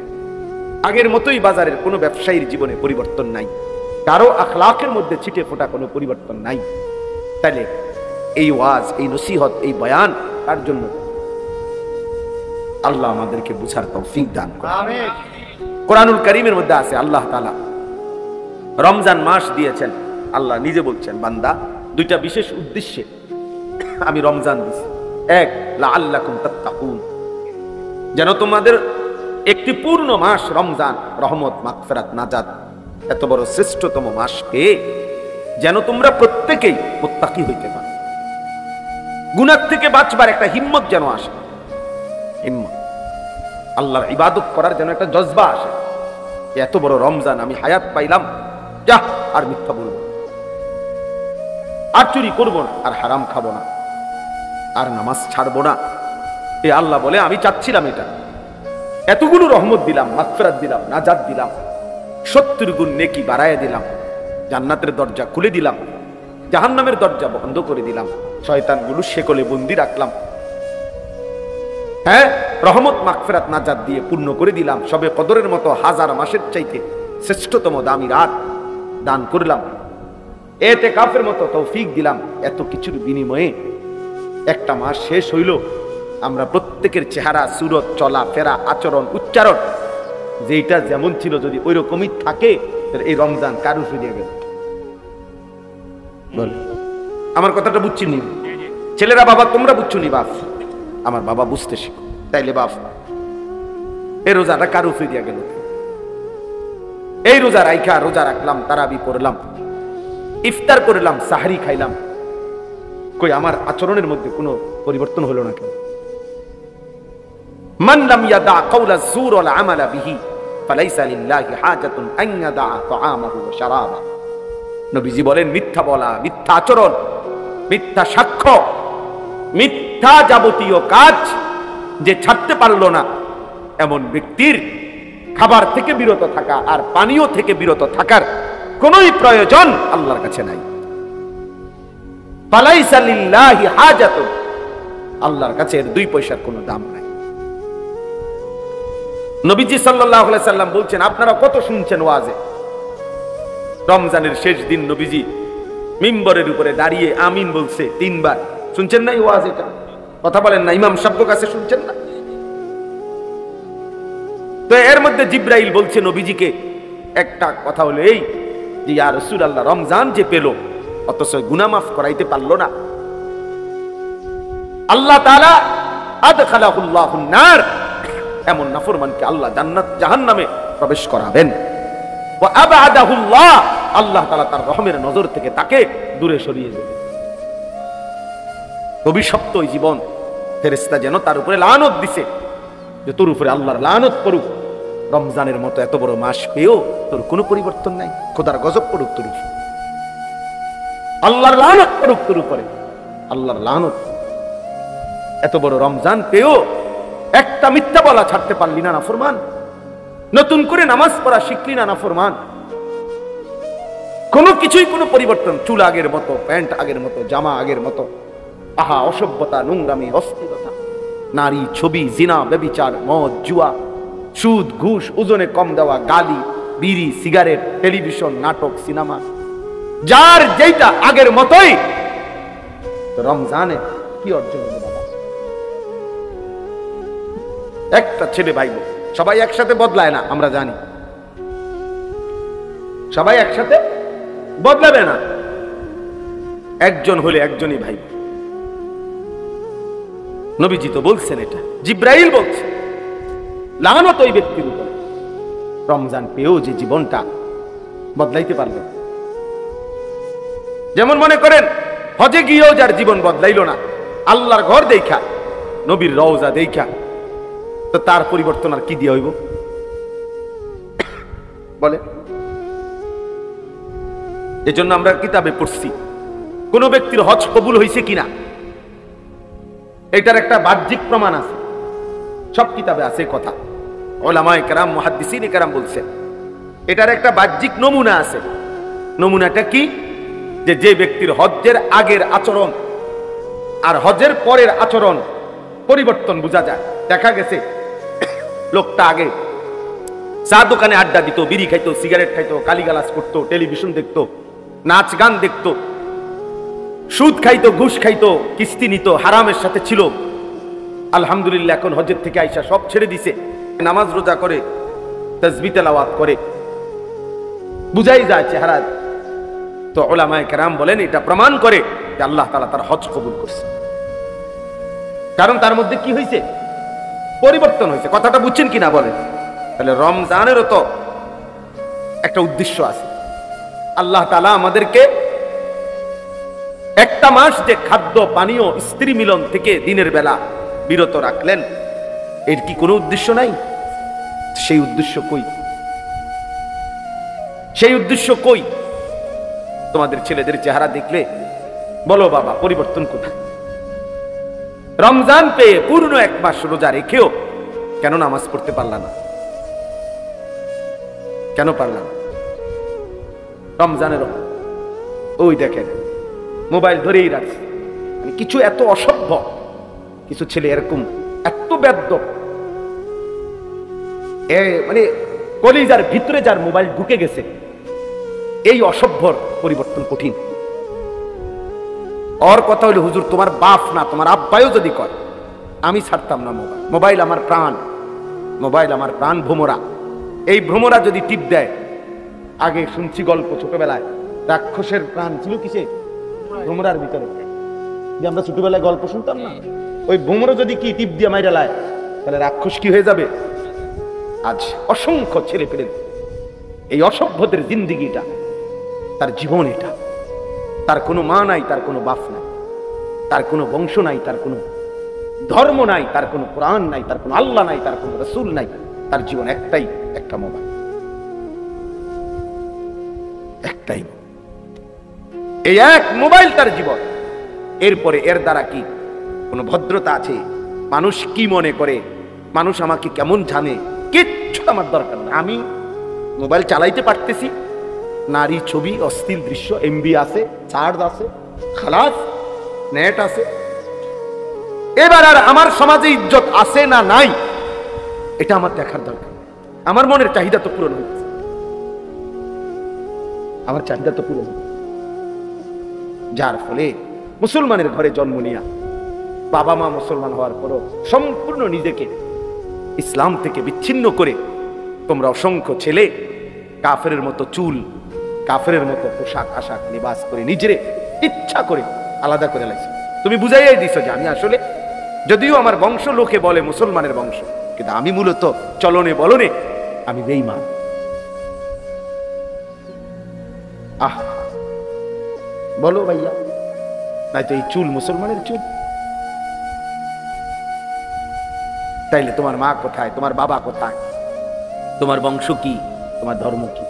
Speaker 1: আগের মতোই বাজারের কোনো ব্যবসায়ীর জীবনে পরিবর্তন নাই, কারো আখলাকের মধ্যে ছিটে ফোটা কোনো পরিবর্তন নাই। তাহলে এই ওয়াজ, এই নসিহত, এই বয়ান তার জন্য আল্লাহ আমাদেরকে বুঝার তৌফিক দান করেন। আমিন। কোরআনুল কারীমের মধ্যে আছে আল্লাহ তাআলা রমজান মাস দিয়েছেন। আল্লাহ নিজে বলছেন, বান্দা, 2টা বিশেষ উদ্দেশ্যে আমি রমজান দিয়েছি। এক, লাআল্লাকুম তাত্তাকুন, যেন তোমাদের একটি পূর্ণ মাস রমজান, রহমত, মাগফিরাত, নাজাত, এত বড় শ্রেষ্ঠতম মাস পেয়ে যেন তোমরা প্রত্যেকেই মুত্তাকি হইতে পারো, গুনাহ থেকে বাঁচবার একটা হিম্মত যেন আসে। হিম্মত, আল্লাহর ইবাদত করার যেন একটা জজবা আসে। এত বড় রমজান আমি হায়াত পাইলাম, যা আর মিথ্যা বলবো না, আর চুরি করবো না, আর হারাম খাবো না, আর নামাজ ছাড়বো না। এ আল্লাহ বলে আমি চাচ্ছিলাম এটা, এতগুলো রহমত দিলাম, মাগফিরাত দিলাম, নাজাত দিলাম, 70 গুণ নেকি বাড়ায় দিলাম, জান্নাতের দরজা খুলে দিলাম, জাহান্নামের দরজা বন্ধ করে দিলাম, শয়তানগুলো শেকলে বন্দি রাখলাম, হ্যাঁ, রহমত, মাগফিরাত, নাজাত দিয়ে পূর্ণ করে দিলাম, সবে কদরের মতো 1000 মাসের চাইতে শ্রেষ্ঠতম দামি রাত দান করলাম, ইতিকাফের মতো তৌফিক দিলাম। এত কিছুর বিনিময়ে একটা মাস শেষ হইল, আমরা প্রত্যেকের চেহারা, সুরত, চলা ফেরা, আচরণ, উচ্চারণ যেটা যেমন ছিল যদি ওই রকমই থাকে, এই রমজান কারু ফিরিয়ে গেল। বল, আমার কথাটা বুঝছি নি ছেলেরা? বাবা তোমরা বুঝছো নি? বাপ, আমার বাবা বুঝতে শিখো। তাইলে বাপ, এই রোজাটা কারু ফিরিয়া গেল। এই রোজা রাইখা রোজা রাখলাম, তারাবি পড়লাম, ইফতার করলাম, সাহরি খাইলাম, কই আমার আচরণের মধ্যে কোনো পরিবর্তন হলো না কেন? মান লাম ইয়াদা কাওলা যুর ওয়াল আমালা বিহি ফালাইসা লিল্লাহি হাজাতুন আন ইয়াদা তাআমাহু ওয়া শারাবা। নবীজি বলেন, মিথ্যা বলা, মিথ্যা আচরণ, মিথ্যা সাক্ষ্য, মিথ্যা যাবতীয় কাজ যে ছাড়তে পারলো না, এমন ব্যক্তির খাবার থেকে বিরত থাকা আর পানীয় থেকে বিরত থাকার কোনই প্রয়োজন আল্লাহর কাছে নাই। ফালাইসা লিল্লাহি হাজাতুন, আল্লাহর কাছে এর 2 পয়সার কোনো দাম নাই। নবীজি সাল্লাল্লাহু আলাইহি সাল্লাম বলছেন, আপনারা কত শুনছেন ওয়াজে। রমজানের শেষ দিন নবীজি মিম্বরের উপরে দাঁড়িয়ে আমিন বলছে 3 বার। শুনছেন না এই ওয়াজ? এটা কথা বলেন না, ইমাম সাহেবের কাছে শুনছেন না? তো এর মধ্যে জিব্রাইল বলছে নবীজিকে একটা কথা হলো এই যে, ইয়া রাসূলুল্লাহ, রমজান যে পেল অথচ গুনাহ মাফ করাইতে পারলো না। আল্লাহ তাআলা আদখালাহুল্লাহুন নার, এমন নাফরমানকে আল্লাহ জান্নাত জাহান্নামে প্রবেশ করাবেন। ওয়া আবআদাহুল্লাহ, আল্লাহ তাআলা তার রহমের নজর থেকে তাকে দূরে সরিয়ে দেবেন। অভিশপ্ত ওই জীবন, ফেরেশতা যেন তার উপরে লানত দিছে যে তোর উপরে আল্লাহর লানত পড়ুক, রমজানের মতো এত বড় মাস পেয়েও তোর কোনো পরিবর্তন নাই, খোদার গজব পড়ুক তোর উপরে, আল্লাহর লানত পড়ুক তোর উপরে, আল্লাহর লানত। এত বড় রমজান পেয়েও একটা মিথ্যা বলা ছাড়তে পারলি না নাফরমান, নতুন করে নামাজ পড়া শিখলি না নাফরমান, কোনো কিছুই কোনো পরিবর্তন, চুল আগের মতো, প্যান্ট আগের মতো, জামা আগের মতো। আহা অসভ্যতা, নোংরামি, অস্থিরতা, নারী, ছবি, জিনা, ব্যভিচার, মদ, জুয়া, সুদ, ঘুষ, ওজনে কম দেওয়া, গালি, বিড়ি, সিগারেট, টেলিভিশন, নাটক, সিনেমা, যার যেটা আগের মতোই। রমজানে কি অর্জন হলো বাবা? একটা ছেলে ভাই, সবাই একসাথে বদলায় না, আমরা জানি সবাই একসাথে বদলাবে না, একজন হলে একজনই ভাই। নবীজি তো বলছেন, এটা জিব্রাইল বলছে, লানত ওই ব্যক্তির উপর রমজান পেয়েও যে জীবনটা বদলাইতে পারবে। যেমন মনে করেন হজে গিয়েও যার জীবন বদলাইল না, আল্লাহর ঘর দেখা, নবীর রওজা দেখা, তো তার পরিবর্তন আর কি দিয়ে হইব বলে? এজন্য আমরা কিতাবে পড়ছি কোন ব্যক্তির হজ কবুল হয়েছে কিনা এটার একটা বাহ্যিক প্রমাণ আছে, সব কিতাবে আছে কথা। উলামায়ে কেরাম, মুহাদ্দিসিনে কেরাম বলছেন এটার একটা বাহ্যিক নমুনা আছে। নমুনাটা কি? যে ব্যক্তির হজ্জের আগের আচরণ আর হজের পরের আচরণ পরিবর্তন বোঝা যায়। দেখা গেছে লোকটা আগে চা দোকানে আড্ডা দিত, বিড়ি খাইতো, সিগারেট খাইতো, গালিগালাজ করতো, টেলিভিশন দেখতো, নাচ গান দেখতো, সুদ খাইতো, ঘুষ খাইতো, কিস্তি নিত, হারামের সাথে ছিল। আলহামদুলিল্লাহ এখন হজের থেকে আইসা সব ছেড়ে দিছে, নামাজ রোজা করে, তাসবিহ তেলাওয়াত করে, বুঝাই যায় চেহারা। তো উলামায়ে কেরাম বলেন এটা প্রমাণ করে যে আল্লাহ তাআলা তার হজ কবুল করছে, কারণ তার মধ্যে কি হয়েছে? পরিবর্তন হয়েছে। কথাটা বুঝছেন কিনা বলেন? তাহলে রমজানেরও তো একটা উদ্দেশ্য আছে। আল্লাহ তাআলা আমাদেরকে একটা মাস যে খাদ্য পানীয় স্ত্রী মিলন থেকে দিনের বেলা বিরত রাখলেন, এর কি কোনো উদ্দেশ্য নাই? সেই উদ্দেশ্য কই? সেই উদ্দেশ্য কই? তোমাদের ছেলেদের চেহারা দেখলে বলো বাবা পরিবর্তন কোথায়? রমজান পেয়ে পূর্ণ 1 মাস রোজা রেখেও কেন নামাজ পড়তে পারলা না? কেন পারলাম? রমজানের ওই দেখেন মোবাইল ধরেই রাখছে। কিছু এত অসভ্য, কিছু ছেলে এরকম এত বেদ্যপ, মানে কলিজার ভিতরে যার মোবাইল ঢুকে গেছে, এই অসভ্যর পরিবর্তন কঠিন। ওর কথা হইলে হুজুর তোমার বাপ না তোমার আব্বাইও যদি কয় আমি ছাড়তাম না মোবাইল। মোবাইল আমার প্রাণ, মোবাইল আমার প্রাণ ভ্রমরা। এই ভ্রমরা যদি টিপ দেয়, আগে শুনছি গল্প ছোটবেলায়, রাক্ষসের প্রাণ ছিল কিসে? ভ্রমরার ভিতরে। যে আমরা ছোটবেলায় গল্প শুনতাম না, ওই ভ্রমরা যদি কি টিপ দিয়ে মাইরা লায়, তাহলে রাক্ষস কি হয়ে যাবে? আজ অসংখ্য ছেলে পেলে এই অসভ্যদের জিন্দিগিটা, তার জীবন এটা, তার কোনো মা নাই, তার কোনো বাপ নাই, তার কোনো বংশ নাই, তার কোনো ধর্ম নাই, তার কোনো কোরআন নাই, তার কোনো আল্লাহ নাই, তার কোনো রাসূল নাই, তার জীবন একটাই, একটা মোবাইল, একটাই। এই এক মোবাইল তার জীবন। এরপরে এর দ্বারা কি কোনো ভদ্রতা আছে? মানুষ কি মনে করে, মানুষ আমাকে কেমন জানে, কিচ্ছু আমার দরকার না। আমি মোবাইল চালাইতে পারতেছি, নারী, ছবি, অশ্লীল দৃশ্য, এমবি আছে, চার্জ আছে, খালাস, নেট আছে। এবার আর আমার সমাজে ইজ্জত আছে না নাই, এটা আমার দেখার দরকার। আমার মনের চাহিদা তো পূরণ হচ্ছে, আমার চাহিদা তো পূরণ হচ্ছে। যার ফলে মুসলমানের ঘরে জন্ম নিয়া বাবা মা মুসলমান হওয়ার পরও সম্পূর্ণ নিজেকে ইসলাম থেকে বিচ্ছিন্ন করে তোমরা অসংখ্য ছেলে কাফেরের মতো চুল, কাফেরের মতো পোশাক আশাক লিবাস করে নিজেরে ইচ্ছা করে আলাদা করে লাগছে। তুমি বুঝাইয়াই দিছো যে আমি আসলে, যদিও আমার বংশ লোকে বলে মুসলমানের বংশ, কিন্তু আমি মূলত চলনে বলনে আমি বেঈমান। আহ বলো ভাইয়া, নাই তো এই চুল মুসলমানের চুল? তাইলে তোমার মা কোথায়, তোমার বাবা কোথায়, তোমার বংশ কি, তোমার ধর্ম কি,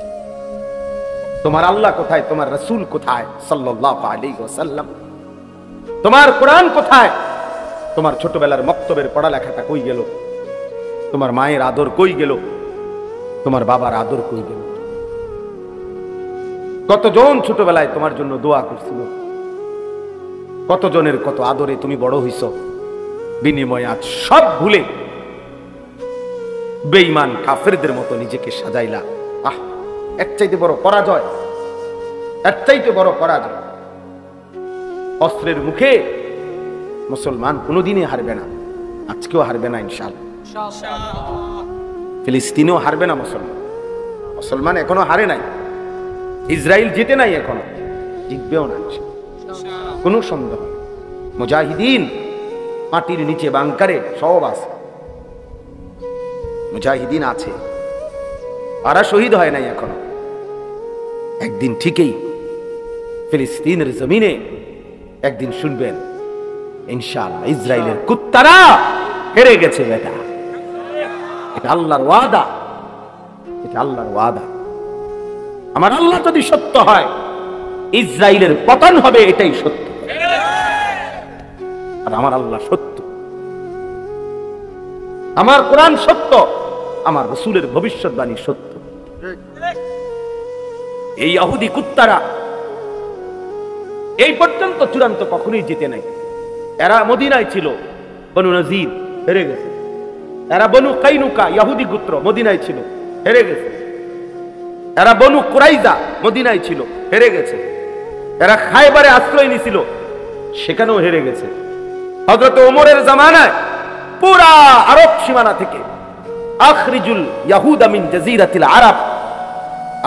Speaker 1: তোমার আল্লাহ কোথায়, তোমার রাসূল কোথায় সাল্লাল্লাহু আলাইহি ওয়াসাল্লাম, তোমার কোরআন কোথায়, তোমার ছোটবেলার মক্তবের পড়ালেখাটা কই গেল, তোমার মায়ের আদর কই গেল, তোমার বাবার আদর কই গেল? কতজন ছোটবেলায় তোমার জন্য দোয়া করছিল, কতজনের কত আদরে তুমি বড় হইছ, বিনিময়ে আজ সব ভুলে বেঈমান কাফেরদের মতো নিজেকে সাজাইলা। আহ, এর চাইতে বড় পরাজয়, এর চাইতে বড় পরাজয়। অস্ত্রের মুখে মুসলমান কোনোদিনই হারবে না, আজকেও হারবে না ইনশাআল্লাহ। ফিলিস্তিনেও হারবে না মুসলমান, মুসলমান এখনো হারে নাই, ইসরায়েল জিতে নাই, এখনো জিতবেও না কোনো সন্দেহ। মুজাহিদিন মাটির নিচে বাংকারে সব আছে, মুজাহিদিন আছে, আরা শহীদ হয় নাই এখনো। একদিন ঠিকই ফিলিস্তিনের জমিনে একদিন শুনবেন ইনশাআল্লাহ ইসরায়েলের কুত্তারা হেরে গেছে। বেটা, এটা আল্লাহর ওয়াদা, এটা আল্লাহর ওয়াদা। আমার আল্লাহ যদি সত্য হয়, ইসরায়েলের পতন হবে, এটাই সত্য। আর আমার আল্লাহ সত্য, আমার কোরআন সত্য, আমার রাসূলের ভবিষ্যৎবাণী সত্য। এই ইহুদি কুত্তারা এই পর্যন্ত চূড়ান্ত কখনোই জিতে নাই। এরা মদিনায় ছিল, বনু নজির হেরে গেছে। এরা বনু কাইনুকা ইহুদি গোত্র মদিনায় ছিল, হেরে গেছে। এরা বনু কুরাইজা মদিনায় ছিল, হেরে গেছে। এরা খায়বারে আশ্রয় নিছিল, সেখানেও হেরে গেছে। হযরত ওমরের জামানায় পুরা আরব সীমানা থেকে আখরিজুল ইয়াহুদা মিন জাজিরাতিল আরব,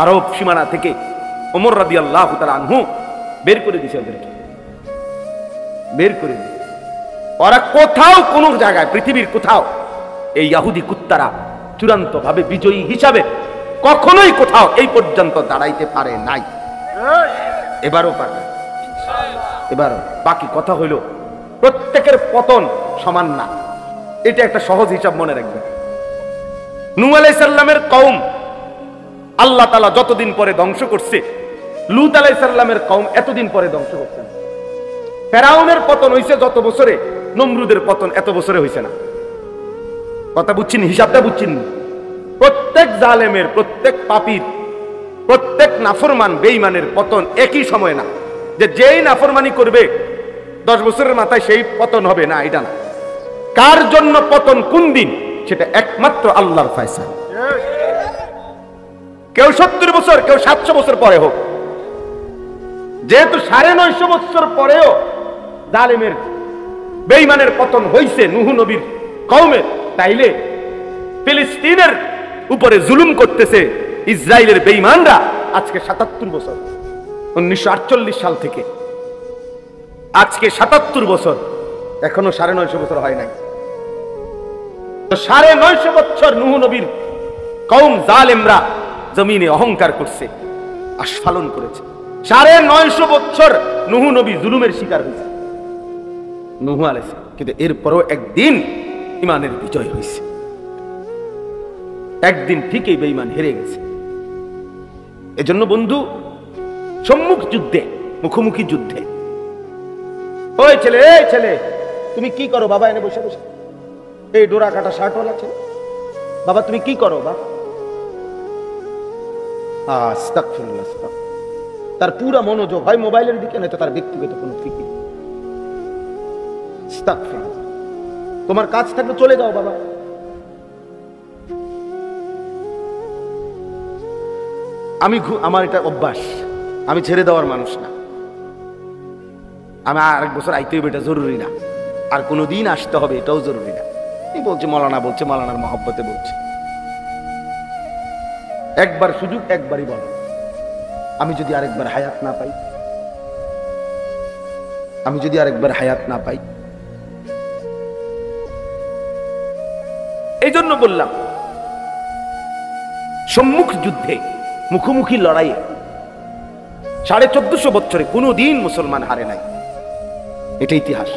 Speaker 1: আরব সীমানা থেকে ওমর রাদিয়াল্লাহু তাআলা আনহু বের করে দিয়েছে, ওদেরকে বের করে দিয়েছে। ওরা কোথাও কোন জায়গায়, পৃথিবীর কোথাও এই ইহুদি কুত্তারা চূড়ান্ত ভাবে বিজয়ী হিসাবে কখনোই কোথাও এই পর্যন্ত দাঁড়াইতে পারে নাই, এবারও পারবে ইনশাআল্লাহ। এবারও বাকি কথা হইল প্রত্যেকের পতন সমান না, এটা একটা সহজ হিসাব মনে রাখবেন। নূহ আলাইহিস সালামের কওম আল্লাহ তাআলা যতদিন পরে ধ্বংস করছে, লূত আলাইহিস সালামের কওম এতদিন পরে ধ্বংস করছে। ফেরাউনের পতন হইছে যত বছরে, নমরুদের পতন এত বছরে হইছে না। কথা বুঝছেন, হিসাবটা বুঝছেন? প্রত্যেক জালেমের, প্রত্যেক পাপীর, প্রত্যেক নাফরমান বেঈমানের পতন একই সময় না, যে যেই নাফরমানি করবে 10 বছরের মাথায় সেই পতন হবে না, এটা না। কার জন্য পতন কোন দিন, সেটা একমাত্র আল্লাহর ফয়সালা। কেউ 70 বছর, কেউ 700 বছর পরে হোক, যেহেতু 950 বছর পরেও জালেমের বেঈমানের পতন হইছে নূহ নবীর কওমের, তাইলে ফিলিস্তিনের উপরে জুলুম করতেছে ইসরায়েলের বেঈমানরা আজকে 77 বছর, 1948 সাল থেকে আজকে 77 বছর, এখনো 950 বছর হয় নাই। তো 950 বছর নূহ নবীর কওম জালেমরা জমিনে অহংকার করছে, আস্ফালন করেছে। 950 বছর নূহ নবী জুলুমের শিকার হয়েছে, নূহ আলাইহিস সালাম। কিন্তু এরপরও একদিন ঈমানের বিজয় হয়েছে, একদিন ঠিকই বেঈমান হেরে গেছে। এজন্য বন্ধু, সম্মুখ যুদ্ধে, মুখোমুখি যুদ্ধে, ওই ছেলে, এই ছেলে, তুমি কি করো বাবা? এনে বসে বসে এই ডোরা কাটা শার্টওয়ালা ছেলে, বাবা তুমি কি করো বাবা? আস্তাগফিরুল্লাহ। তার পুরা মনোযোগ হয় মোবাইলের দিকে, নয়তো তার ব্যক্তিগত কোনো ফিকির। আস্তাগফিরুল্লাহ। তোমার কাজ থাকলে চলে যাও বাবা, আমার এটা অভ্যাস, আমি ছেড়ে দেওয়ার মানুষ না। আমি আরেক বছর আইতে হবে এটা জরুরি না, আর কোনোদিন আসতে হবে এটাও জরুরি না। এই বলছে মৌলানা, বলছে মৌলানার মহব্বতে বলছে। একবার সুযোগ একবারই বলো, আমি যদি আরেকবার হায়াত না পাই, আমি যদি আরেকবার হায়াত না পাই। এই জন্য বললাম সম্মুখ যুদ্ধে, মুখোমুখি লড়াইয়ে 1450 বছরে কোনোদিন মুসলমান হারে নাই। এটা ইতিহাস,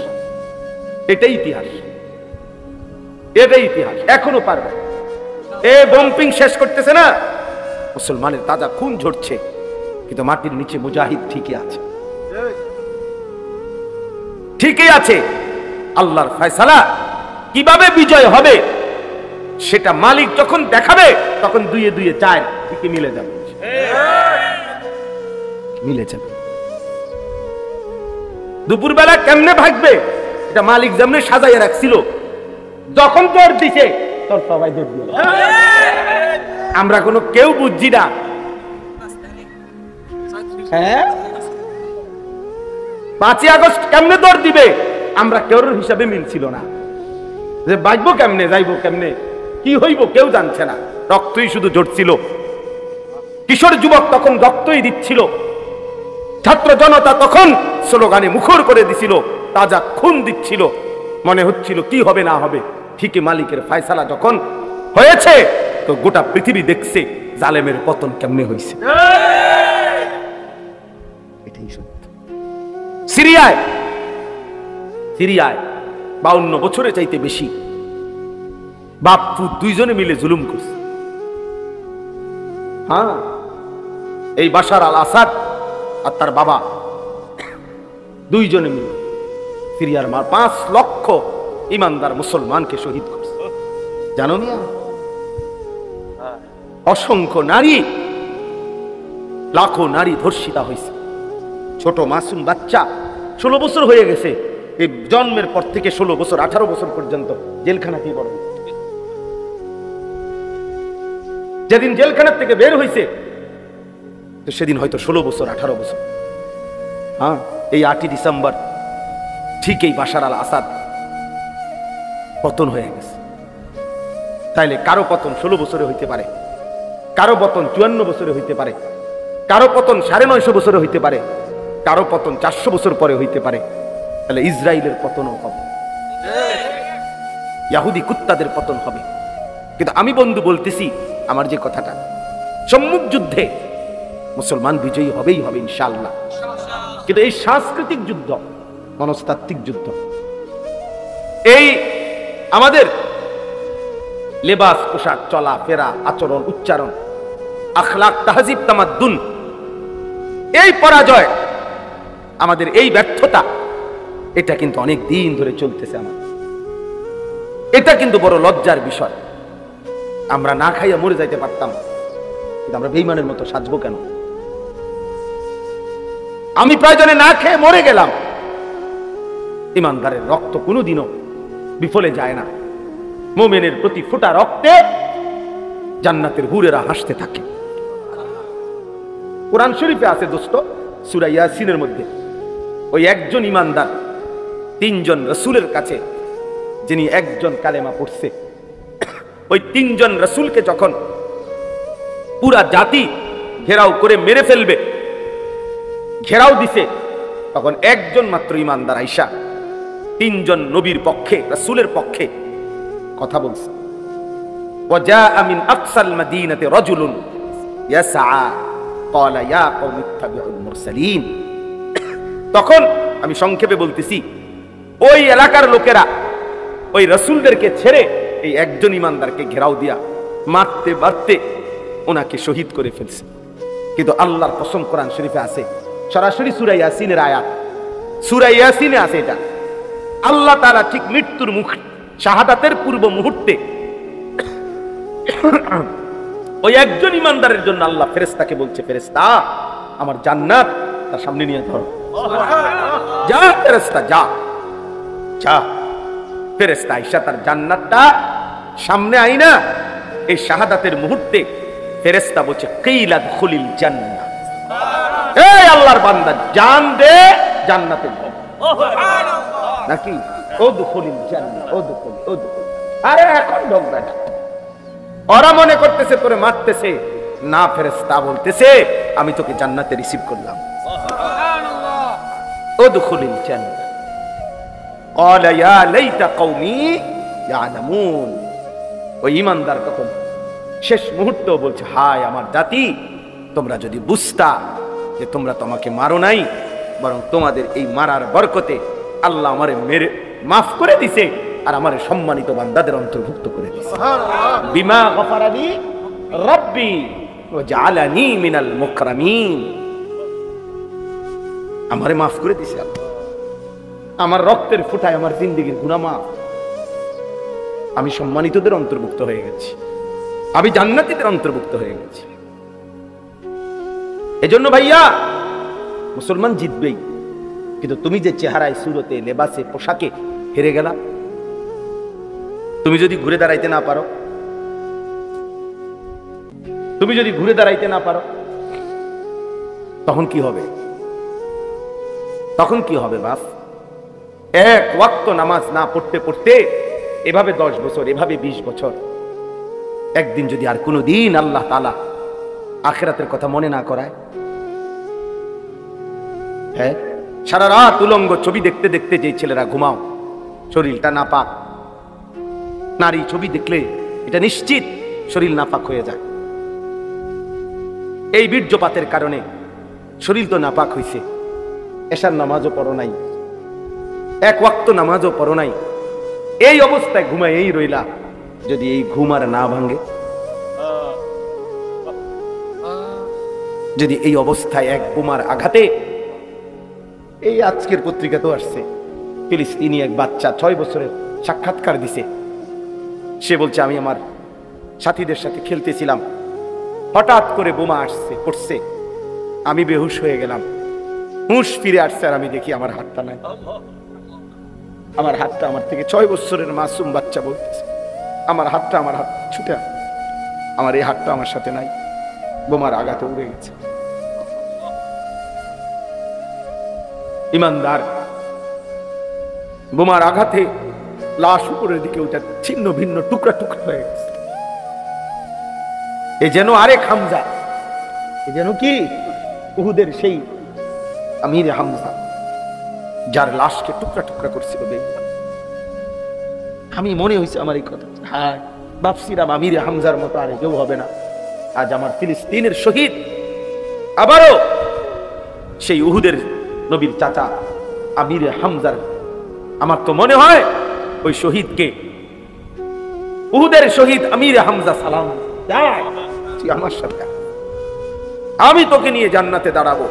Speaker 1: এটাই ইতিহাস, এটাই ইতিহাস। এখনো পারবে। এ বম্পিং শেষ করতেছে না, মুসলমানের তাজা খুন ঝরছে, কিন্তু মাটির নিচে মুজাহিদ ঠিকই আছে, ঠিকই আছে। আল্লাহর ফয়সালা কিভাবে বিজয় হবে সেটা মালিক যখন দেখাবে, তখন 2 2 4 ঠিকই মিলে যাবে, মিলে যাবে। দুপুরবেলা কেমনে ভাগবে এটা মালিক যেমনি সাজাইয়া রাখছিল, যখন দৌড় দিছে তোর সবাই দৌড় দিল। আমরা কোনো কেউ বুঝছি না। হ্যাঁ, 5ই আগস্ট কেমনে দৌড় দিবে আমরা কেউ হিসাবে মিলছিল না, যে বাঁচবো কেমনে, যাইবো কেমনে, কি হইব কেউ জানছে না। রক্তই শুধু ঝরছিল। কিশোর যুবক তখন রক্তই দিচ্ছিল, ছাত্র জনতা তখন স্লোগানে মুখর করে দিছিল, তাজা খুন দিচ্ছিল। মনে হচ্ছিল কি হবে না হবে। ঠিকই মালিকের ফয়সালা যখন হয়েছে, তো গোটা পৃথিবী দেখছে জালেমের পতন কেমনে হয়েছে। এটাই সত্য। সিরিয়ায় 52 বছরে চাইতে বেশি বাপ পুত দুইজনে মিলে জুলুম করছে। হ্যাঁ, এই বাশার আল আসাদ আর তার বাবা দুইজনে মিলে সিরিয়ার 5 লক্ষ ইমানদার মুসলমানকে শহীদ করছে। জানো মিয়া, অসংখ্য নারী, লাখো নারী ধর্ষিতা হয়েছে। ছোট মাসুম বাচ্চা 16 বছর হয়ে গেছে, এই জন্মের পর থেকে 16 বছর 18 বছর পর্যন্ত জেলখানাতেই বড় হয়েছে। যেদিন জেলখানা থেকে বের হয়েছে, তো সেদিন হয়তো 16 বছর 18 বছর। হ্যাঁ, এই 8ই ডিসেম্বর ঠিক এই বাশার আল আসাদ পতন হয়ে গেছে। তাইলে কারো পতন 16 বছরে হইতে পারে, কারো পতন 54 বছরে হইতে পারে, কারো পতন 950 বছরে হইতে পারে, কারো পতন 400 বছর পরে হইতে পারে। তাহলে ইসরায়েলের পতনও হবে, ইহুদি কুত্তাদের পতন হবে। কিন্তু আমি বন্ধু বলতেছি, আমার যে কথাটা, সম্মুখ যুদ্ধে মুসলমান বিজয়ী হবেই হবে ইনশাআল্লাহ। কিন্তু এই সাংস্কৃতিক যুদ্ধ, মনস্তাত্ত্বিক যুদ্ধ, এই আমাদের লেবাস, পোশাক, চলা ফেরা, আচরণ, উচ্চারণ, আখলাক, তাহজিব, তামাদ্দুন, এই পরাজয়, আমাদের এই ব্যর্থতা, এটা কিন্তু অনেক দিন ধরে চলতেছে। আমাদের এটা কিন্তু বড় লজ্জার বিষয়। আমরা না খাইয়া মরে যাইতে পারতাম, কিন্তু আমরা বেঈমানের মতো সাজবো কেন? আমি প্রয়োজনে না খেয়ে মরে গেলাম, ইমানদারের রক্ত কোনোদিনও বিফলে যায় না। মুমিনের প্রতি ফোঁটা রক্তে জান্নাতের হুরেরা হাসতে থাকে। কোরআন শরীফে আছে দোস্ত, সূরা ইয়াসিনের মধ্যে ওই একজন ইমানদার 3 জন রাসূলের কাছে, যিনি একজন কালেমা পড়ছে, ওই 3 জন রাসূলকে যখন পুরা জাতি ঘেরাও করে মেরে ফেলবে, ঘেরাও দিছে, তখন একজন মাত্র ইমানদার আইসা 3 জন নবীর পক্ষে, রাসূলের পক্ষে কথা বলছে। ওয়াজাআ মিন আকসাল মাদিনাতি রাজুলুন ইয়াসআ ক্বালা ইয়া কওমি ইত্তাবিউল মুরসালিন। তখন আমি সংক্ষেপে বলতেছি, ওই এলাকার লোকেরা ওই রাসূলদেরকে ছেড়ে এই একজন ইমানদারকে ঘেরাও দিয়া মারতে মারতে ওনাকে শহীদ করে ফেলছে। কিন্তু আল্লাহর কসম, কোরআন শরীফে আছে, সরাসরি সূরা ইয়াসিনের আয়াত, সূরা ইয়াসিনে আছে এটা। আল্লাহ তাআলা ঠিক মৃত্যুর মুখ, শাহাদাতের পূর্ব মুহূর্তে ওই একজন ইমানদারের জন্য আল্লাহ ফেরেশতাকে বলছে, ফেরেশতা আমার জান্নাত তার সামনে নিয়ে ধরো, যা ফেরেশতা যা যা। ফেরেশতা আয়েশা তার জান্নাতটা সামনে আইনা এই শাহাদাতের মুহূর্তে ফেরেশতা বলছে কিলা দুখুলিল জান্নাহ, এই আল্লাহর বান্দা জান দে জান্নাতে ঢোক। নাকি উদখুলিল জান্নাহ, উদখুল। আরে এখন ঢোক বেটা। ওরা মনে করতেছে তোরে মারতেছে, না ফেরেশতা বলতেছে আমি তোকে জান্নাতে রিসিভ করলাম। উদখুলিল জান্নাহ। ক্বালা ইয়া লাইতা কওমি ইয়ালামুন। ওই ঈমানদার তখন শেষ মুহূর্ত বলছে, হায় আমার জাতি, তোমরা যদি বুঝতা যে তোমরা তো আমাকে মারো নাই, বরং তোমাদের এই মারার বরকতে আল্লাহ আমারে মেরে মাফ করে দিছে আর আমারে সম্মানিত বান্দাদের অন্তর্ভুক্ত করে দিছে। বিমা গফারানি রব্বি ওয়া জাআলানি মিনাল মুকরামিন। আমারে মাফ করে দিছে আল্লাহ, আমার রক্তের ফোঁটায় আমার জিন্দেগীর গুনাহ মাফ। আমি সম্মানিতদের অন্তর্ভুক্ত হয়ে গেছি, আমি জান্নাতীদের অন্তর্ভুক্ত হয়ে গেছি। এজন্য ভাইয়া মুসলমান জিতবেই, কিন্তু তুমি যে চেহারায়, সুরতে, লেবাসে, পোশাকে হেরে গেলা, তুমি যদি ঘুরে দাঁড়াইতে না পারো, তুমি যদি ঘুরে দাঁড়াইতে না পারো, তখন কি হবে? তখন কি হবে বাপ? এক ওয়াক্ত নামাজ না পড়তে পড়তে এভাবে 10 বছর, এভাবে 20 বছর, একদিন যদি আর কোনোদিন আল্লাহ তাআলা আখিরাতের কথা মনে না করায়, হ্যাঁ, সারা রাত উলঙ্গ ছবি দেখতে দেখতে যে ছেলেরা ঘুমাও, শরীরটা নাপাক, নারী ছবি দেখলে এটা নিশ্চিত শরীর নাপাক হয়ে যায়। এই বীর্যপাতের কারণে শরীর তো নাপাক হইছে, এশার নামাজও পড়ো নাই, এক ওয়াক্ত নামাজও পড়ো নাই, এই অবস্থায় ঘুমায় এই রইলা, যদি এই ঘুম আর না ভাঙে, যদি এই অবস্থায় এক বোমার আঘাতে, এই আজকের পত্রিকাতেও আসছে, ফিলিস্তিনি এক বাচ্চা 6 বছরের সাক্ষাৎকার দিছে, সে বলছে আমি আমার সাথীদের সাথে খেলতেছিলাম, হঠাৎ করে বোমা আসছে, পড়ছে, আমি বেহুশ হয়ে গেলাম, হুঁশ ফিরে আসছে আর আমি দেখি আমার হাতটা নাই, আমার হাতটা আমার থেকে 6 বছরের মাসুম বাচ্চা বলতেছে আমার হাত ছুটে, আমার এই হাতটা আমার সাথে নাই, বোমার আঘাতে উড়ে গেছে। ইমানদার বোমার আঘাতে লাশ উপরের দিকে ওটা ছিন্ন ভিন্ন টুকরা টুকরা হয়ে গেছে। এ যেন আরেক হামজা, এ যেন কি উহুদের সেই আমির হামজা, যার লাশকে টুকরা টুকরা করছিল বেঈমান। আমি মনে হয়েছে আমার এই কথা, হ্যাঁ ভাবছিলাম আমির হামজার মতো আর কেউ হবে না, আজ আমার ফিলিস্তিনের শহীদ আবারও সেই উহুদের নবীর চাচা আমির হামজার, আমার তো মনে হয় ওই শহীদকে, উহুদের শহীদ আমির হামজা সালাম তুই আমার সাথে, আমি তোকে নিয়ে জান্নাতে দাঁড়াবো,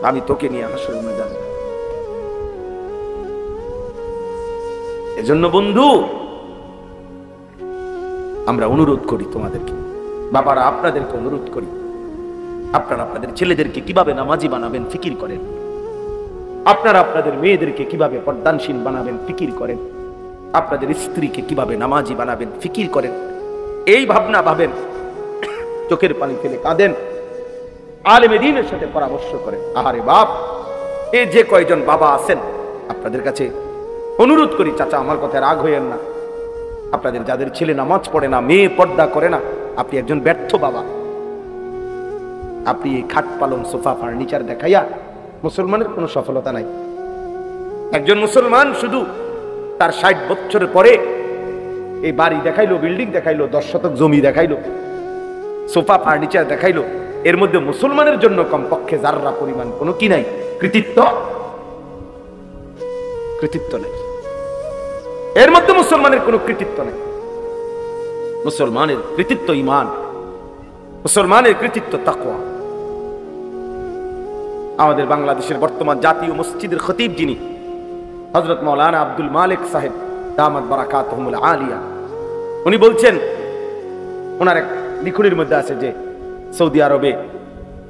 Speaker 1: আমি তোকে নিয়ে হাসরে ময়দানে। এজন্য বন্ধু আমরা অনুরোধ করি তোমাদেরকে, বাবারা আপনাদেরকে অনুরোধ করি, আপনারা আপনাদের ছেলেদেরকে কিভাবে নামাজি বানাবেন ফিকির করেন, আপনারা আপনাদের মেয়েদেরকে কিভাবে পর্দানশীল বানাবেন ফিকির করেন, আপনাদের স্ত্রীকে কিভাবে নামাজি বানাবেন ফিকির করেন, এই ভাবনা ভাবেন, চোখের পানি ফেলে কাঁদেন, আলেমে দ্বীনের সাথে পরামর্শ করেন। আহারে বাপ, এই যে কয়জন বাবা আছেন আপনাদের কাছে অনুরোধ করি, চাচা আমার কথায় রাগ হইয়েন না, আপনাদের যাদের ছেলে নামাজ পড়ে না, মেয়ে পর্দা করে না, আপনি একজন ব্যর্থ বাবা। আপনি এই খাট পালন সোফা ফার্নিচার দেখাইয়া মুসলমানের কোনো সফলতা নাই। একজন মুসলমান শুধু তার 60 বছরের পরে এই বাড়ি দেখাইলো, বিল্ডিং দেখাইলো, 10 শতক জমি দেখাইলো, সোফা ফার্নিচার দেখাইলো, এর মধ্যে মুসলমানের জন্য কমপক্ষে যাররা পরিমাণ কোনো কি নাই, কৃতিত্ব নাই, এর মধ্যে মুসলমানের কোনো কৃতিত্ব নাই। মুসলমানের কৃতিত্ব ঈমান, মুসলমানের কৃতিত্ব তাকওয়া। আমাদের বাংলাদেশের বর্তমান জাতীয় মসজিদের খতিব যিনি হযরত মাওলানা আব্দুল মালিক সাহেব দামাত বারাকাতুহুল আলিয়া, উনি বলছেন, ওনার এক লিখনির মধ্যে আছে যে সৌদি আরবে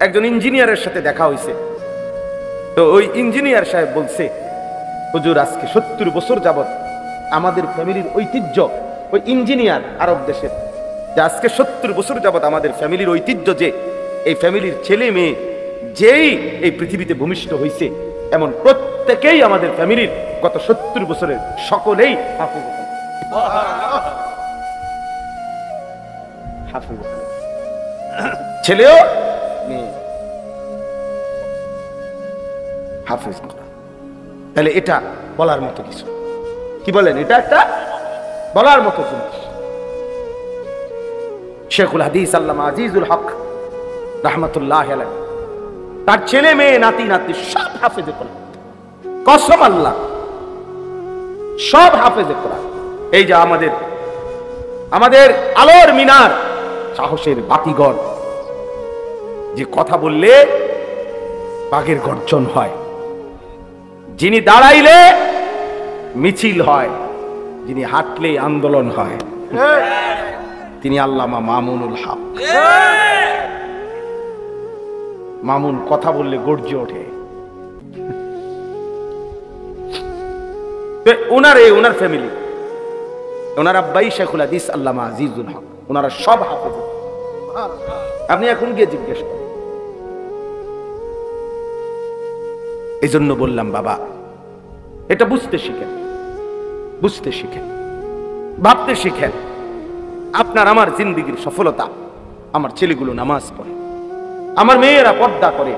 Speaker 1: একজন ইঞ্জিনিয়ারের সাথে দেখা হয়েছে, তো ওই ইঞ্জিনিয়ার সাহেব বলছে, হুজুর আজকে 70 বছর যাবত আমাদের ফ্যামিলির ঐতিহ্য, ওই ইঞ্জিনিয়ার আরব দেশের যে আজকে 70 বছর যাবৎ আমাদের ফ্যামিলির ঐতিহ্য যে এই ফ্যামিলির ছেলে মেয়ে যেই এই পৃথিবীতে ভূমিষ্ঠ হয়েছে এমন প্রত্যেকেই আমাদের ফ্যামিলির গত 70 বছরের সকলেই হাফেজ। ছেলেও মেয়ে হাফেজ করা, তাহলে এটা বলার মতো কিছু, কি বলেন, এটা একটা বলার মতো জিনিস। শেখুল হাদিস আল্লামা আজিজুল হক রাহমাতুল্লাহ আলাইহি তার ছেলে মেয়ে নাতি নাতি সব হাফেজে কোরআন, কসম আল্লাহ সব হাফেজে কোরআন। এই যে আমাদের আলোর মিনার, সাহসের বাতিঘর, যে কথা বললে বাঘের গর্জন হয়, যিনি দাঁড়াইলে মিছিল হয়, যিনি হাঁটলে আন্দোলন হয়, তিনি আল্লামা মামুনুল হক। মামুন কথা বললে গর্জে ওঠে। ওনার ফ্যামিলি, ওনার আব্বাই শেখুল হাদিস আল্লামা আজিজুল হক, ওনারা সব হাফেজ। আপনি এখন গিয়ে জিজ্ঞেস করেন। এই জন্য বললাম বাবা, এটা বুঝতে শিখেন, বুঝতে শিখেন, ভাবতে শিখেন। আপনার আমার জিন্দেগির সফলতা, আমার ছেলেগুলো নামাজ পড়ে, আমার মেয়েরা পর্দা করে,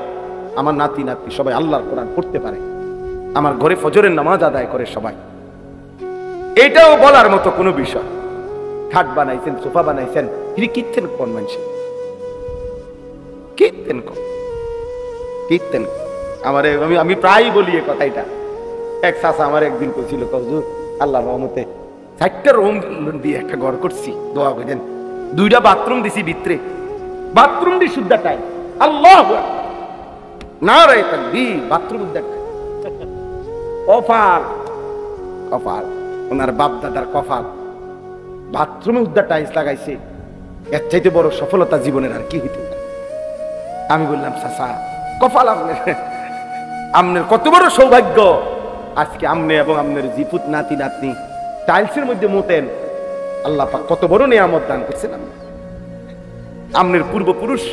Speaker 1: আমার নাতি নাতি সবাই আল্লাহর কোরআন পড়তে পারে, আমার ঘরে ফজরের নামাজ আদায় করে সবাই, এটাও বলার মতো কোনো বিষয়। খাট বানাইছেন, সোফা বানাইছেন, তিনি কীর্তেন কোন মানুষ, কীর্তেন কোন, কীর্তেন আমি প্রায় বলি এই কথাটা। এক চাচা আমার একদিন কইছিল, হুজুর আল্লাহ রহমতে 4টা রুম দিয়ে একটা ঘর করছি, দোয়া করেন, 2টা বাথরুম দিছি ভিতরে, বাথরুম দি শুদ্ধ টাইম, আল্লাহু আকবার, নারায়ে তাকবীর, বাথরুম উদ্ধার কপাল, কপাল ওনার বাপ দাদার কপাল, বাথরুমে উদ্ধার টাইলস লাগাইছে, এর চাইতে বড় সফলতা জীবনের আর কি হইতে পারে। আমি বললাম, চাচা কপাল আমনের কত বড় সৌভাগ্য, আজকে আমনে এবং আমনের জিপুত নাতি নাতনি টাইলসের মধ্যে মোতেন, আল্লাহ পাক কত বড় নিয়ামত দান করছেন। আমনের পূর্বপুরুষ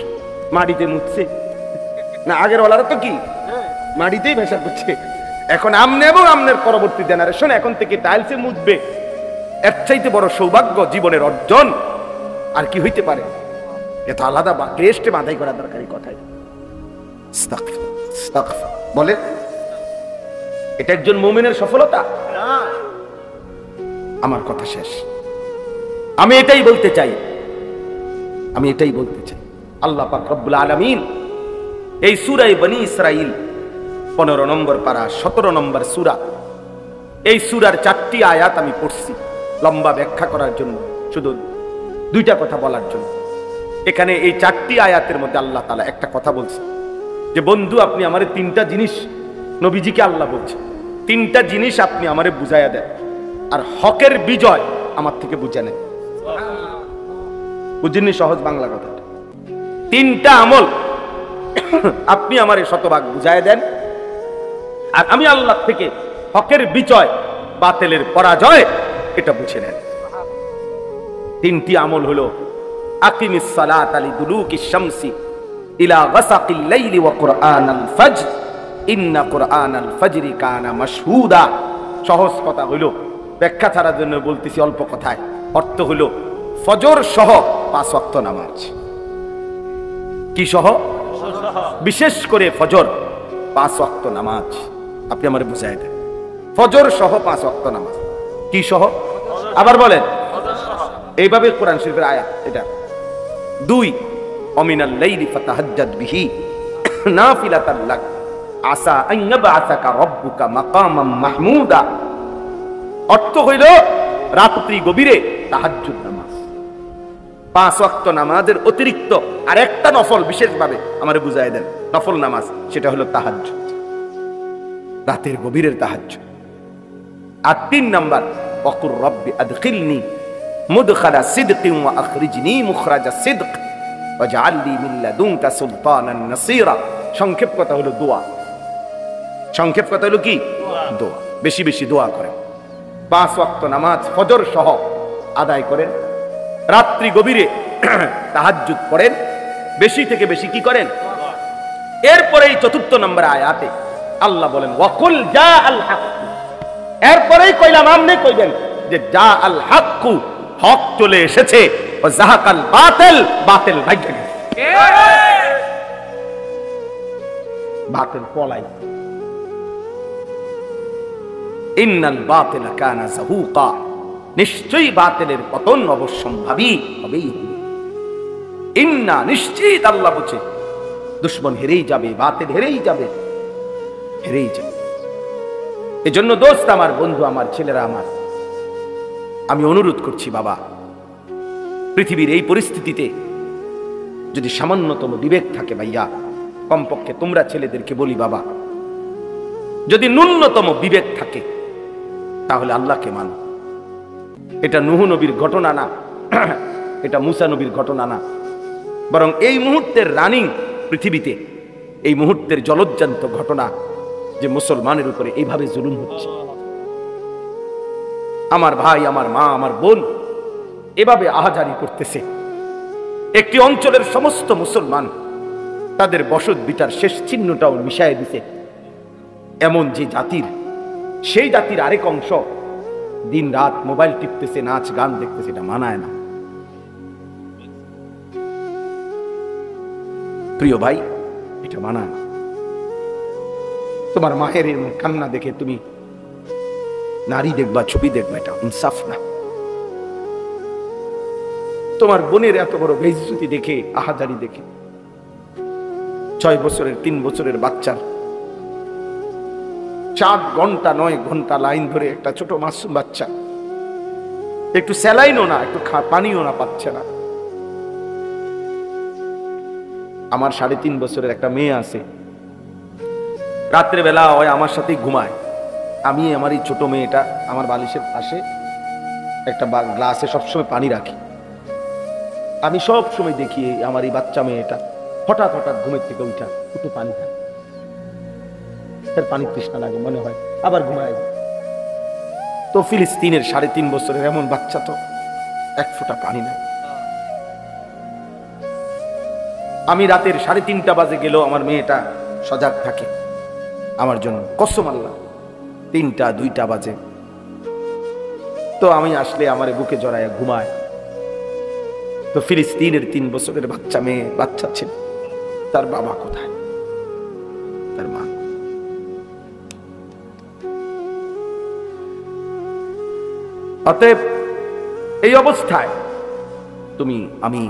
Speaker 1: মাটিতে মুতছে না, আগের ওলারা তো কি মাটিতেই ভেসা করছে, এখন আমনে এবং আমনের পরবর্তী জেনারেশন এখন থেকে টাইলসে মুতবে, এর চাইতে বড় সৌভাগ্য জীবনের অর্জন আর কি হইতে পারে? এটা আলাদা ক্রেস্টে বাধাই করা দরকারি কথাই বলে, এটা একজন মুমিনের সফলতা। আমার কথা শেষ। আমি এটাই বলতে চাই, আল্লাহ পাক রব্বুল আলামিন এই সূরা বনী ইসরাইল 15 নম্বর পারা 17 নম্বর সূরা, এই সূরার 4টি আয়াত আমি পড়ছি লম্বা ব্যাখ্যা করার জন্য, শুধু 2টা কথা বলার জন্য। এখানে এই 4টি আয়াতের মধ্যে আল্লাহ তাআলা একটা কথা বলছে যে, বন্ধু আপনি আমারে 3টা জিনিস, নবীজিকে আল্লাহ বলছে 3টা জিনিস আপনি আমারে বুঝাইয়া দেন, আর হকের বিজয় আমার থেকে বুঝে নেন। বুঝিনি সহজ বাংলা কথা? 3টা আমল আপনি আমারে শতভাগ বুঝাইয়া দেন, আর আমি আল্লাহ থেকে হকের বিজয় বাতিলের পরাজয় এটা বুঝে নেন। 3টি আমল হলো, আকিমিস সালাতা লিদুলুকিশ শামসি ইলা গাসাকিল লাইলি ওয়া কুরআনাল ফাজর ইন্না কুরআনাল ফাজরি কানা মাশহুদা। সহজ কথা হইল, ব্যাখ্যা ছাড়ার জন্য বলতেছি অল্প কথায়, অর্থ হইল ফজর সহ 5 ওয়াক্ত নামাজ। কি সহ? বিশেষ করে ফজর 5 ওয়াক্ত নামাজ আপনি আমারে বুঝাই দেন। ফজর সহ 5 ওয়াক্ত নামাজ। কি সহ? আবার বলেন। এইভাবে কোরআন শরীফের আয়াত এটা। 2, অমিনাল লাইলি ফাতাহাজ্জাদ বিহি নাফিলাতান লাক আসা আন ইয়াবআসাকা রাব্বুকা মাকামাম মাহমুদা। অর্থ হইল রাত্রি গভীরে তাহাজ্জুদ নামাজ। 5 ওয়াক্ত নামাজের অতিরিক্ত আর একটা নফল বিশেষভাবে আমারে বুঝাই দেন, নফল নামাজ, সেটা হলো তাহাজ্জুদ, রাতের গভীরের তাহাজ্জুদ। আর 3 নাম্বার, ওয়াকুর রব্বি আদখিলনি মুদখালা সিদকিন ওয়া আখরিজনি মুখরাজা সিদক ওয়াজআলনি মিন লাদুনকা সুলতানান নাসীরা। সংক্ষেপ কথা হলো দোয়া। সংক্ষেপ কথা হলো কি? দোয়া। বেশি বেশি দোয়া করেন। 5 ওয়াক্ত নামাজ ফজর সহ আদায় করেন, রাত্রি গভীরে তাহাজ্জুদ পড়েন, বেশি থেকে বেশি কি করেন। এরপরেই ৪র্থ নম্বর আয়াতে আল্লাহ বলেন ওয়াকুল জা আল হক, এরপরেই কইলাম আমনে কইবেন যে জা আল হক, হক চলে এসেছে, ও জাহাকাল বাতিল, বাতিল ভাগ্যে গেছে, বাতিল পলাই। ইন্নাল বাতিলা কানা যাহুকা, নিশ্চয়ই বাতিলের পতন অবশ্যম্ভাবী হবেই হবে। ইন্না, নিশ্চিত আল্লাহ বলছে দুশ্মন হেরেই যাবে, বাতিল হেরেই যাবে, হেরেই যাবে। এজন্য দোস্ত আমার, বন্ধু আমার, ছেলেরা আমার, আমি অনুরোধ করছি বাবা, পৃথিবীর এই পরিস্থিতিতে যদি সামান্যতম বিবেক থাকে ভাইয়া, কমপক্ষে তোমরা ছেলেদেরকে বলি বাবা, যদি ন্যূনতম বিবেক থাকে তাহলে আল্লাহকে মানো। এটা নূহ নবীর ঘটনা না, এটা মুসা নবীর ঘটনা না, বরং এই মুহূর্তের রানিং পৃথিবীতে এই মুহূর্তের জলজ্জান্ত ঘটনা যে মুসলমানের উপরে এইভাবে জুলুম হচ্ছে। আমার ভাই, আমার মা, আমার বোন এভাবে আহাজারি করতেছে। একটি অঞ্চলের সমস্ত মুসলমান তাদের বসত বিটার শেষ চিহ্নটাও মিশায় দিছে। এমন যে জাতির, সেই জাতির আরেক অংশ দিন রাত মোবাইল টিপতেছে, নাচ গান দেখতেছে, এটা মানায় না। প্রিয় ভাই, এটা মানায় না। তোমার মায়ের কান্না দেখে তুমি নারী দেখবা, ছবি দেখবা, এটা ইনসাফ না। তোমার বোনের এত বড় বেইজ্জতি দেখে, আহাজারি দেখে, 6 বছরের 3 বছরের বাচ্চার 4 ঘন্টা 9 ঘন্টা লাইন ধরে একটা ছোট মাসুম বাচ্চা একটু স্যালাইনও না, একটু পানিও না পাচ্ছে না। আমার 3.5 বছরের একটা মেয়ে আছে, রাত্রে বেলা ওই আমার সাথেই ঘুমায়। আমি আমার এই ছোট মেয়েটা আমার বালিশের পাশে একটা গ্লাসে সবসময় পানি রাখি। আমি সব সময় দেখি আমার এই বাচ্চা মেয়েটা হঠাৎ হঠাৎ ঘুমের থেকে উঠা একটু পানি খায়, তার পানি তৃষ্ণা লাগে মনে হয়, আবার ঘুমায়। তো ফিলিস্তিনের 3.5 বছরের এমন বাচ্চা তো 1 ফোঁটা পানি নেই। আমি রাতের 3:30 বাজে গেলেও আমার মেয়েটা সজাগ থাকে আমার জন্য, কসম আল্লাহ। 3টা 2টা বাজে তো আমি আসলে আমার বুকে জড়ায় ঘুমায়। তো ফিলিস্তিনের 3 বছরের বাচ্চা মেয়ে, বাচ্চা ছিল, তার বাবা কোথায়, তার মা? অতএব এই অবস্থায় তুমি, আমি,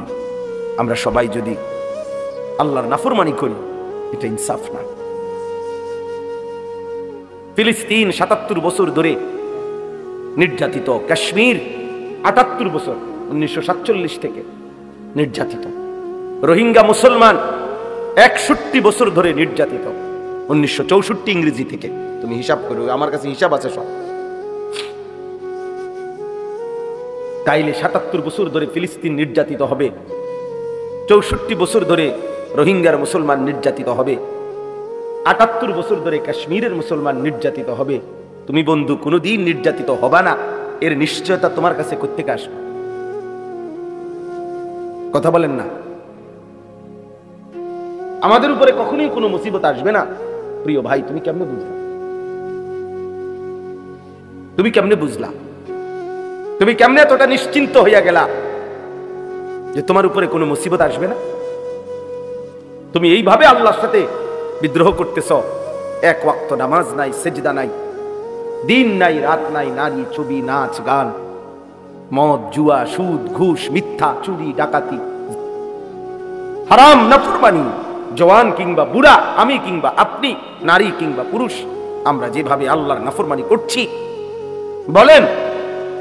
Speaker 1: আমরা সবাই যদি আল্লাহর নাফরমানি করি, এটা ইনসাফ না। ফিলিস্তিন 77 বছর ধরে নির্যাতিত, কাশ্মীর 78 বছর 1947 থেকে নির্যাতিত, রোহিঙ্গা মুসলমান 61 বছর ধরে নির্যাতিত 1964 ইংরেজি থেকে। তুমি হিসাব করো, আমার কাছে হিসাব আছে সব। তাইলে 77 বছর ধরে ফিলিস্তিন নির্যাতিত হবে, 64 বছর ধরে রোহিঙ্গার মুসলমান নির্যাতিত হবে, 78 বছর ধরে কাশ্মীরের মুসলমান নির্যাতিত হবে। তুমি বন্ধু কোনোদিন নির্যাতিত হবা না, এর নিশ্চয়তা তোমার কাছে কোত্থেকে আসবে? কথা বলেন না। আমাদের উপরে কখনোই কোনো মুসিবত আসবে না। প্রিয় ভাই, তুমি কেমনে বুঝলা? তুমি কেমনে বুঝলা? তুমি কেমনে এতটা নিশ্চিন্ত হইয়া গেলা যে তোমার উপরে কোনো মুসিবত আসবে না? তুমি এইভাবে আল্লাহর সাথে বিদ্রোহ করতেছ। 1 ওয়াক্ত নামাজ নাই, সেজদা নাই, দিন নাই, রাত নাই, নারী, ছবি, নাচ গান, মদ, জুয়া, সুদ, ঘুষ, মিথ্যা, চুরি, ডাকাতি, হারাম, নাফরমানি, জওয়ান কিংবা বুড়া, আমি কিংবা আপনি, নারী কিংবা পুরুষ, আমরা যেভাবে আল্লাহর নাফরমানি করছি, বলেন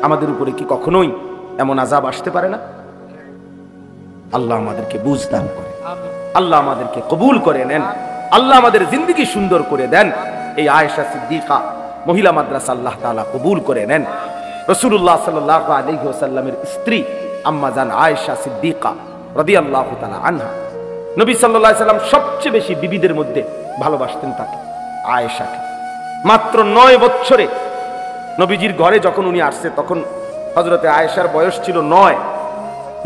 Speaker 1: আমাদের উপরে কি কখনোই এমন আযাব আসতে পারে না? আল্লাহ আমাদেরকে বুঝ দান করে, আল্লাহ আমাদেরকে কবুল করে নেন, আল্লাহ আমাদের জিন্দেগি সুন্দর করে দেন। এই আয়েশা সিদ্দিকা মহিলা মাদ্রাসা আল্লাহ তাআলা কবুল করে নেন। রাসূলুল্লাহ সাল্লাল্লাহু আলাইহি ওয়াসাল্লামের স্ত্রী আম্মা জান আয়েশা সিদ্দিকা রাদিয়াল্লাহু তাআলা আনহা, নবী সাল্লাল্লাহু আলাইহি ওয়াসাল্লাম সবচেয়ে বেশি বিবিদের মধ্যে ভালোবাসতেন তাকে, আয়েশাকে। মাত্র 9 বছরে নবীজির ঘরে যখন উনি আসছে, তখন হযরতে আয়েশার বয়স ছিল 9।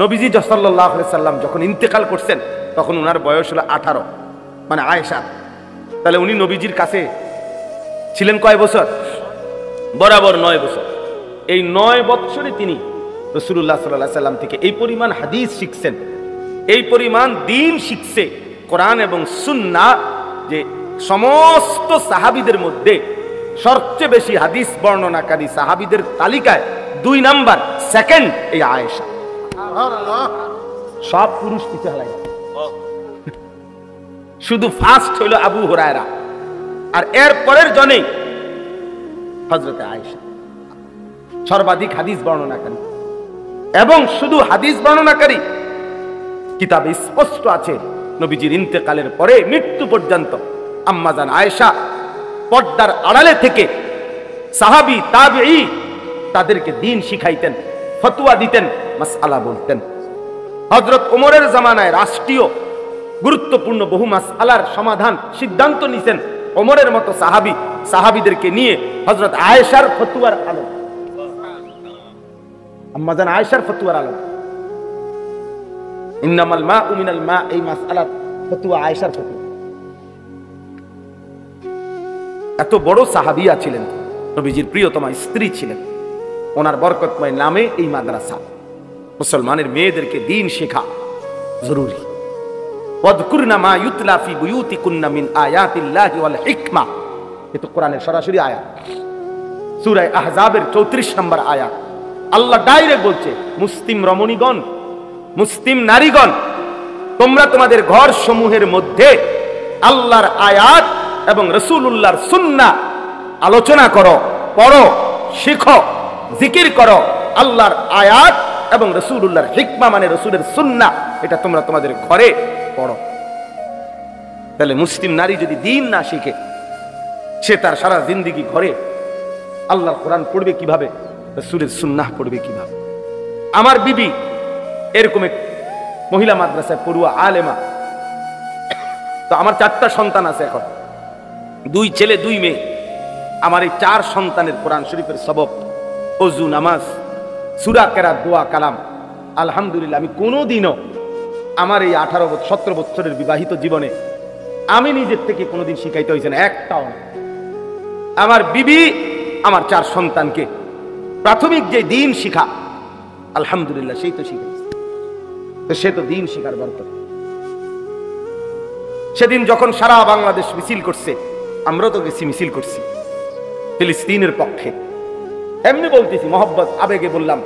Speaker 1: নবীজি সাল্লাল্লাহু আলাইহি সাল্লাম যখন ইন্তেকাল করছেন তখন ওনার বয়স হলো 18, মানে আয়েশা। তাহলে উনি নবীজির কাছে ছিলেন কয় বছর? বরাবর 9 বছর। এই 9 বছরে তিনি রাসূলুল্লাহ সাল্লাল্লাহু আলাইহি সাল্লাম থেকে এই পরিমাণ হাদিস শিখছেন, এই পরিমাণ দ্বীন শিখছে, কোরআন এবং সুন্নাহ, যে সমস্ত সাহাবীদের মধ্যে সবচেয়ে বেশি হাদিস বর্ণনাকারী সাহাবীদের তালিকায় 2 নাম্বার, সেকেন্ড এই আয়েশা। সব পুরুষ পিছে হালাই, শুধু ফার্স্ট হইল আবু হুরায়রা, আর এর পরের জনে হযরত আয়েশা সর্বাধিক হাদিস বর্ণনাকারী। এবং শুধু হাদিস বর্ণনাকারী, কিতাবে স্পষ্ট আছে নবীজির ইন্তেকালের পরে মৃত্যু পর্যন্ত আম্মা জান আয়েশা পর্দার আড়ালে থেকে সাহাবী তাবেঈ তাদেরকে দ্বীন শিখাইতেন, ফতোয়া দিতেন, মাসআলা বলতেন। হযরত ওমরের জামানায় রাষ্ট্রীয় গুরুত্বপূর্ণ বহু মাসআলার সমাধান সিদ্ধান্ত নিছেন ওমরের মতো সাহাবীদেরকে নিয়ে হযরত আয়েশার ফতোয়ার আলো, আম্মা জান আয়েশার ফতোয়ার আলো। ইন্নামাল মাউ মিনাল মা, এই মাসআলার ফতোয়া আয়েশার ফতোয়া। এত বড় সাহাবিয়া ছিলেন, নবীজির প্রিয়তমা স্ত্রী ছিলেন, ওনার বরকতময় নামে এই মাদ্রাসা। মুসলমানের মেয়েদেরকে দ্বীন শেখা জরুরি। ওয়াযকুরনা মা ইউতলা ফি বুয়ুতিকুন্না মিন আয়াতিল্লাহি ওয়াল হিকমা, এটা কোরআনের সরাসরি আয়াত, সূরা আহজাবের 34 নম্বর আয়াত। আল্লাহ ডাইরেক্ট বলছে, মুসলিম রমণীগণ, মুসলিম নারীগণ, তোমরা তোমাদের ঘর সমূহের মধ্যে আল্লাহর আয়াত এবং রাসূলুল্লাহর সুন্নাহ আলোচনা করো, পড়ো, শিখো, জিকির করো। আল্লাহর আয়াত এবং রাসূলুল্লাহর হিকমা মানে রাসূলের সুন্নাহ, এটা তোমরা তোমাদের ঘরে পড়ো। তাহলে মুসলিম নারী যদি দ্বীন না শিখে, সে তার সারা জিন্দেগি ঘরে আল্লাহর কোরআন পড়বে কিভাবে, রাসূলের সুন্নাহ পড়বে কিভাবে? আমার বিবি এরকম এক মহিলা মাদ্রাসায় পড়ুয়া আলেমা। তো আমার 4টা সন্তান আছে, এখন 2 ছেলে 2 মেয়ে। আমার এই 4 সন্তানের কোরআন শরীফের সবক, ওযু, নামাজ, সূরা কেরাত, দোয়া, কালাম, আলহামদুলিল্লাহ আমি কোনোদিনও আমার এই 17 বছরের বিবাহিত জীবনে আমি নিজের থেকে কোনোদিন শিখাইতে হয়েছে না, একটাও না। আমার বিবি আমার 4 সন্তানকে প্রাথমিক যে দ্বীন শিখা, আলহামদুলিল্লাহ সেই তো শিখেছে। তো সে তো দ্বীন শিখার বরকত। সেদিন যখন সারা বাংলাদেশ মিছিল করছে, আমরাও তো গেছি, মিছিল করছি ফিলিস্তিনের পক্ষে। এমনি বলতেছি, মহব্বত, আবেগে বললাম।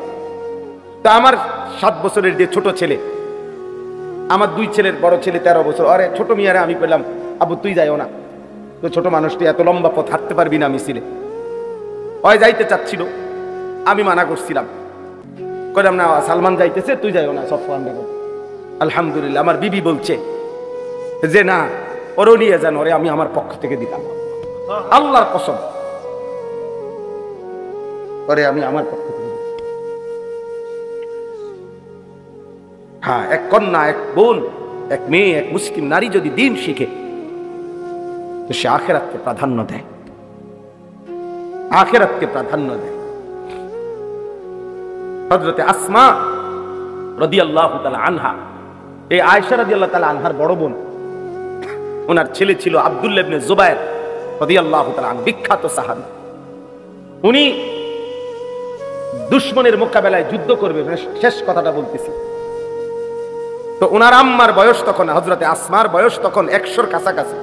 Speaker 1: তা আমার 7 বছরের যে ছোট ছেলে, আমার 2 ছেলের বড় ছেলে 13 বছর, আরে ছোট মিয়ারে আমি বললাম, আবু তুই যাইও না, তো ছোট মানুষটি এত লম্বা পথ হাঁটতে পারবি না মিছিলে। ওই যাইতে চাচ্ছিল, আমি মানা করছিলাম, কইলাম না সালমান যাইতেছে, তুই যাইও না, সব ফান্ডে। আলহামদুলিল্লাহ আমার বিবি বলছে যে না, ওরও নিয়ে যান, ওরে আমি আমার পক্ষ থেকে দিলাম, আল্লাহর কসম, ওরে আমি আমার পক্ষ থেকে দিলাম। হ্যাঁ, এক কন্যা, এক বোন, এক মেয়ে, এক মুসলিম নারী যদি দ্বীন শিখে, তো সে আখিরাতকে প্রাধান্য দেয়, আখিরাতকে প্রাধান্য দেয়। হযরতে আসমা রাদিয়াল্লাহু তাআলা আনহা, এই আয়েশা রাদিয়াল্লাহু তাআলা আনহার বড় বোন, ওনার ছেলে ছিল আব্দুল্লাহ ইবনে জুবায়ের রাদিয়াল্লাহু তাআলা আনহু, বিখ্যাত সাহাবী। উনি দুশমনের মোকাবেলায় যুদ্ধ করবে, শেষ কথাটা বলতেছি। তো ওনার আম্মার বয়স তখন, হযরতে আসমার বয়স তখন 100-র কাছাকাছি।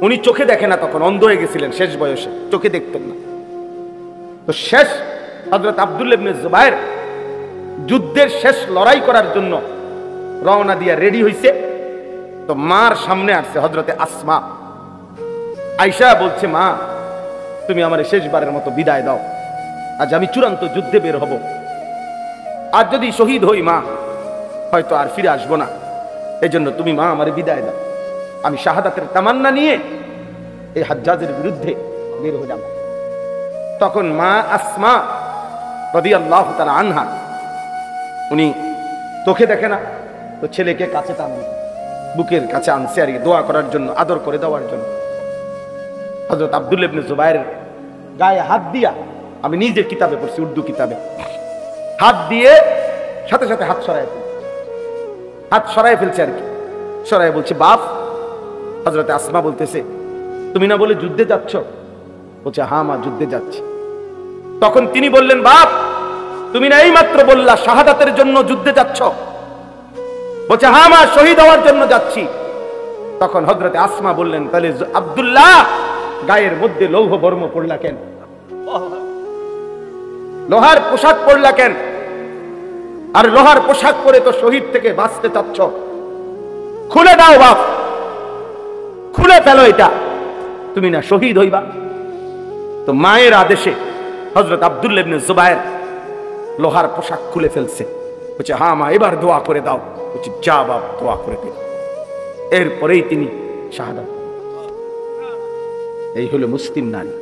Speaker 1: উনি চোখে দেখে না, তখন অন্ধ হয়ে গেছিলেন শেষ বয়সে, চোখে দেখতেন না। তো শেষ হযরত আব্দুল্লাহ ইবনে জুবায়ের যুদ্ধের শেষ লড়াই করার জন্য রওনা দিয়া রেডি হইছে। তো মার সামনে আসছে হযরতে আসমা। আয়েশা বলছে, মা তুমি আমার শেষবারের মতো বিদায় দাও, আজ আমি চূড়ান্ত যুদ্ধে বের হব, আর যদি শহীদ হই মা হয়তো আর ফিরে আসবো না, এই জন্য তুমি মা আমার বিদায় দাও, আমি শাহাদাতের তামান্না নিয়ে এই হাজ্জাজের বিরুদ্ধে বের হয়ে যাব। তখন মা আসমা রাদিয়াল্লাহু তাআলা আনহা, উনি চোখে দেখে না, তো ছেলেকে কাছে টানবে, বুকের কাছে আনছে আর কি, দোয়া করার জন্য, আদর করে দেওয়ার জন্য। হযরত আব্দুল্লাহ ইবনে জুবায়ের গায়ে হাত দিয়া, আমি নিজের কিতাবে পড়ছি, উর্দু কিতাবে, হাত দিয়ে সাথে সাথে হাত সরায় ফেলছে, হাত সরায় ফেলছে আর কি। সরায় বলছে, বাপ। হযরতে আসমা বলতেছে, তুমি না বলে যুদ্ধে যাচ্ছ? বলছে, হ্যাঁ মা, যুদ্ধে যাচ্ছি। তখন তিনি বললেন, বাপ, তুমি না এই মাত্র বললা শাহাদাতের জন্য যুদ্ধে যাচ্ছ? বলছে, হ্যাঁ মা, শহীদ হওয়ার জন্য যাচ্ছি। তখন হযরতে আসমা বললেন, তাহলে আব্দুল্লাহ গায়ের মধ্যে লৌহ বর্ম পড়লা কেন? লোহার পোশাক পরলা কেন? আর লোহার পোশাক পরে তো শহীদ থেকে বাঁচতে চাচ্ছ, খুলে দাও বাপ, খুলে ফেলো এটা, তুমি না শহীদ হইবা। তো মায়ের আদেশে হযরত আব্দুল্লাহ ইবনে জুবায়ের লোহার পোশাক খুলে ফেলছে। বলছে, হ্যাঁ মা, এবার দোয়া করে দাও। বলছে, যা বাপ, দোয়া করে দিল। এরপরেই তিনি শাহাদাত। এই হলো মুসলিম নারী,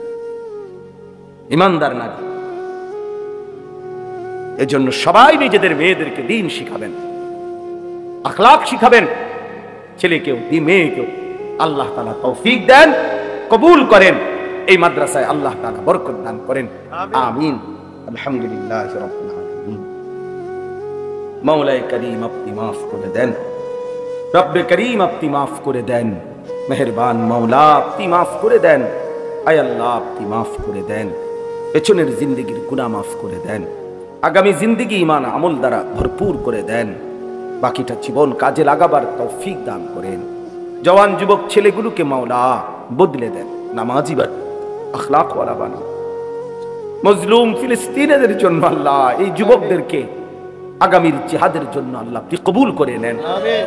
Speaker 1: ইমানদার নারী। এজন্য সবাই নিজেদের মেয়েদেরকে দ্বীন শিখাবেন, আখলাক শিখাবেন, ছেলেকেও মেয়েকেও। আল্লাহ তাআলা তৌফিক দেন, কবুল করেন। এই মাদ্রাসায় আল্লাহ তাআলা বরকত দান করেন। আমিন। আলহামদুলিল্লাহি রাব্বিল আলামিন। মাওলায়ে করিম আপনি মাফ করে দেন, রব্বে করিম আপনি মাফ করে দেন, মেহেরবান মাওলা আপনি মাফ করে দেন। আয় আল্লাহ, আপনি মাফ করে দেন, পেছনের জিন্দেগির গুনাহ মাফ করে দেন, আগামী জিন্দেগি ঈমান আমল দ্বারা ভরপুর করে দেন, বাকিটা জীবন কাজে লাগাবার তৌফিক দান করেন। জওয়ান যুবক ছেলেগুলোকে মাওলা বদলে দেন, নামাজি বানান, আখলাকওয়ালা বানান। মজলুম ফিলিস্তিনের জন্য আল্লাহ এই যুবকদেরকে আগামীর জিহাদের জন্য আল্লাহ আপনি কবুল করে নেন। আমিন।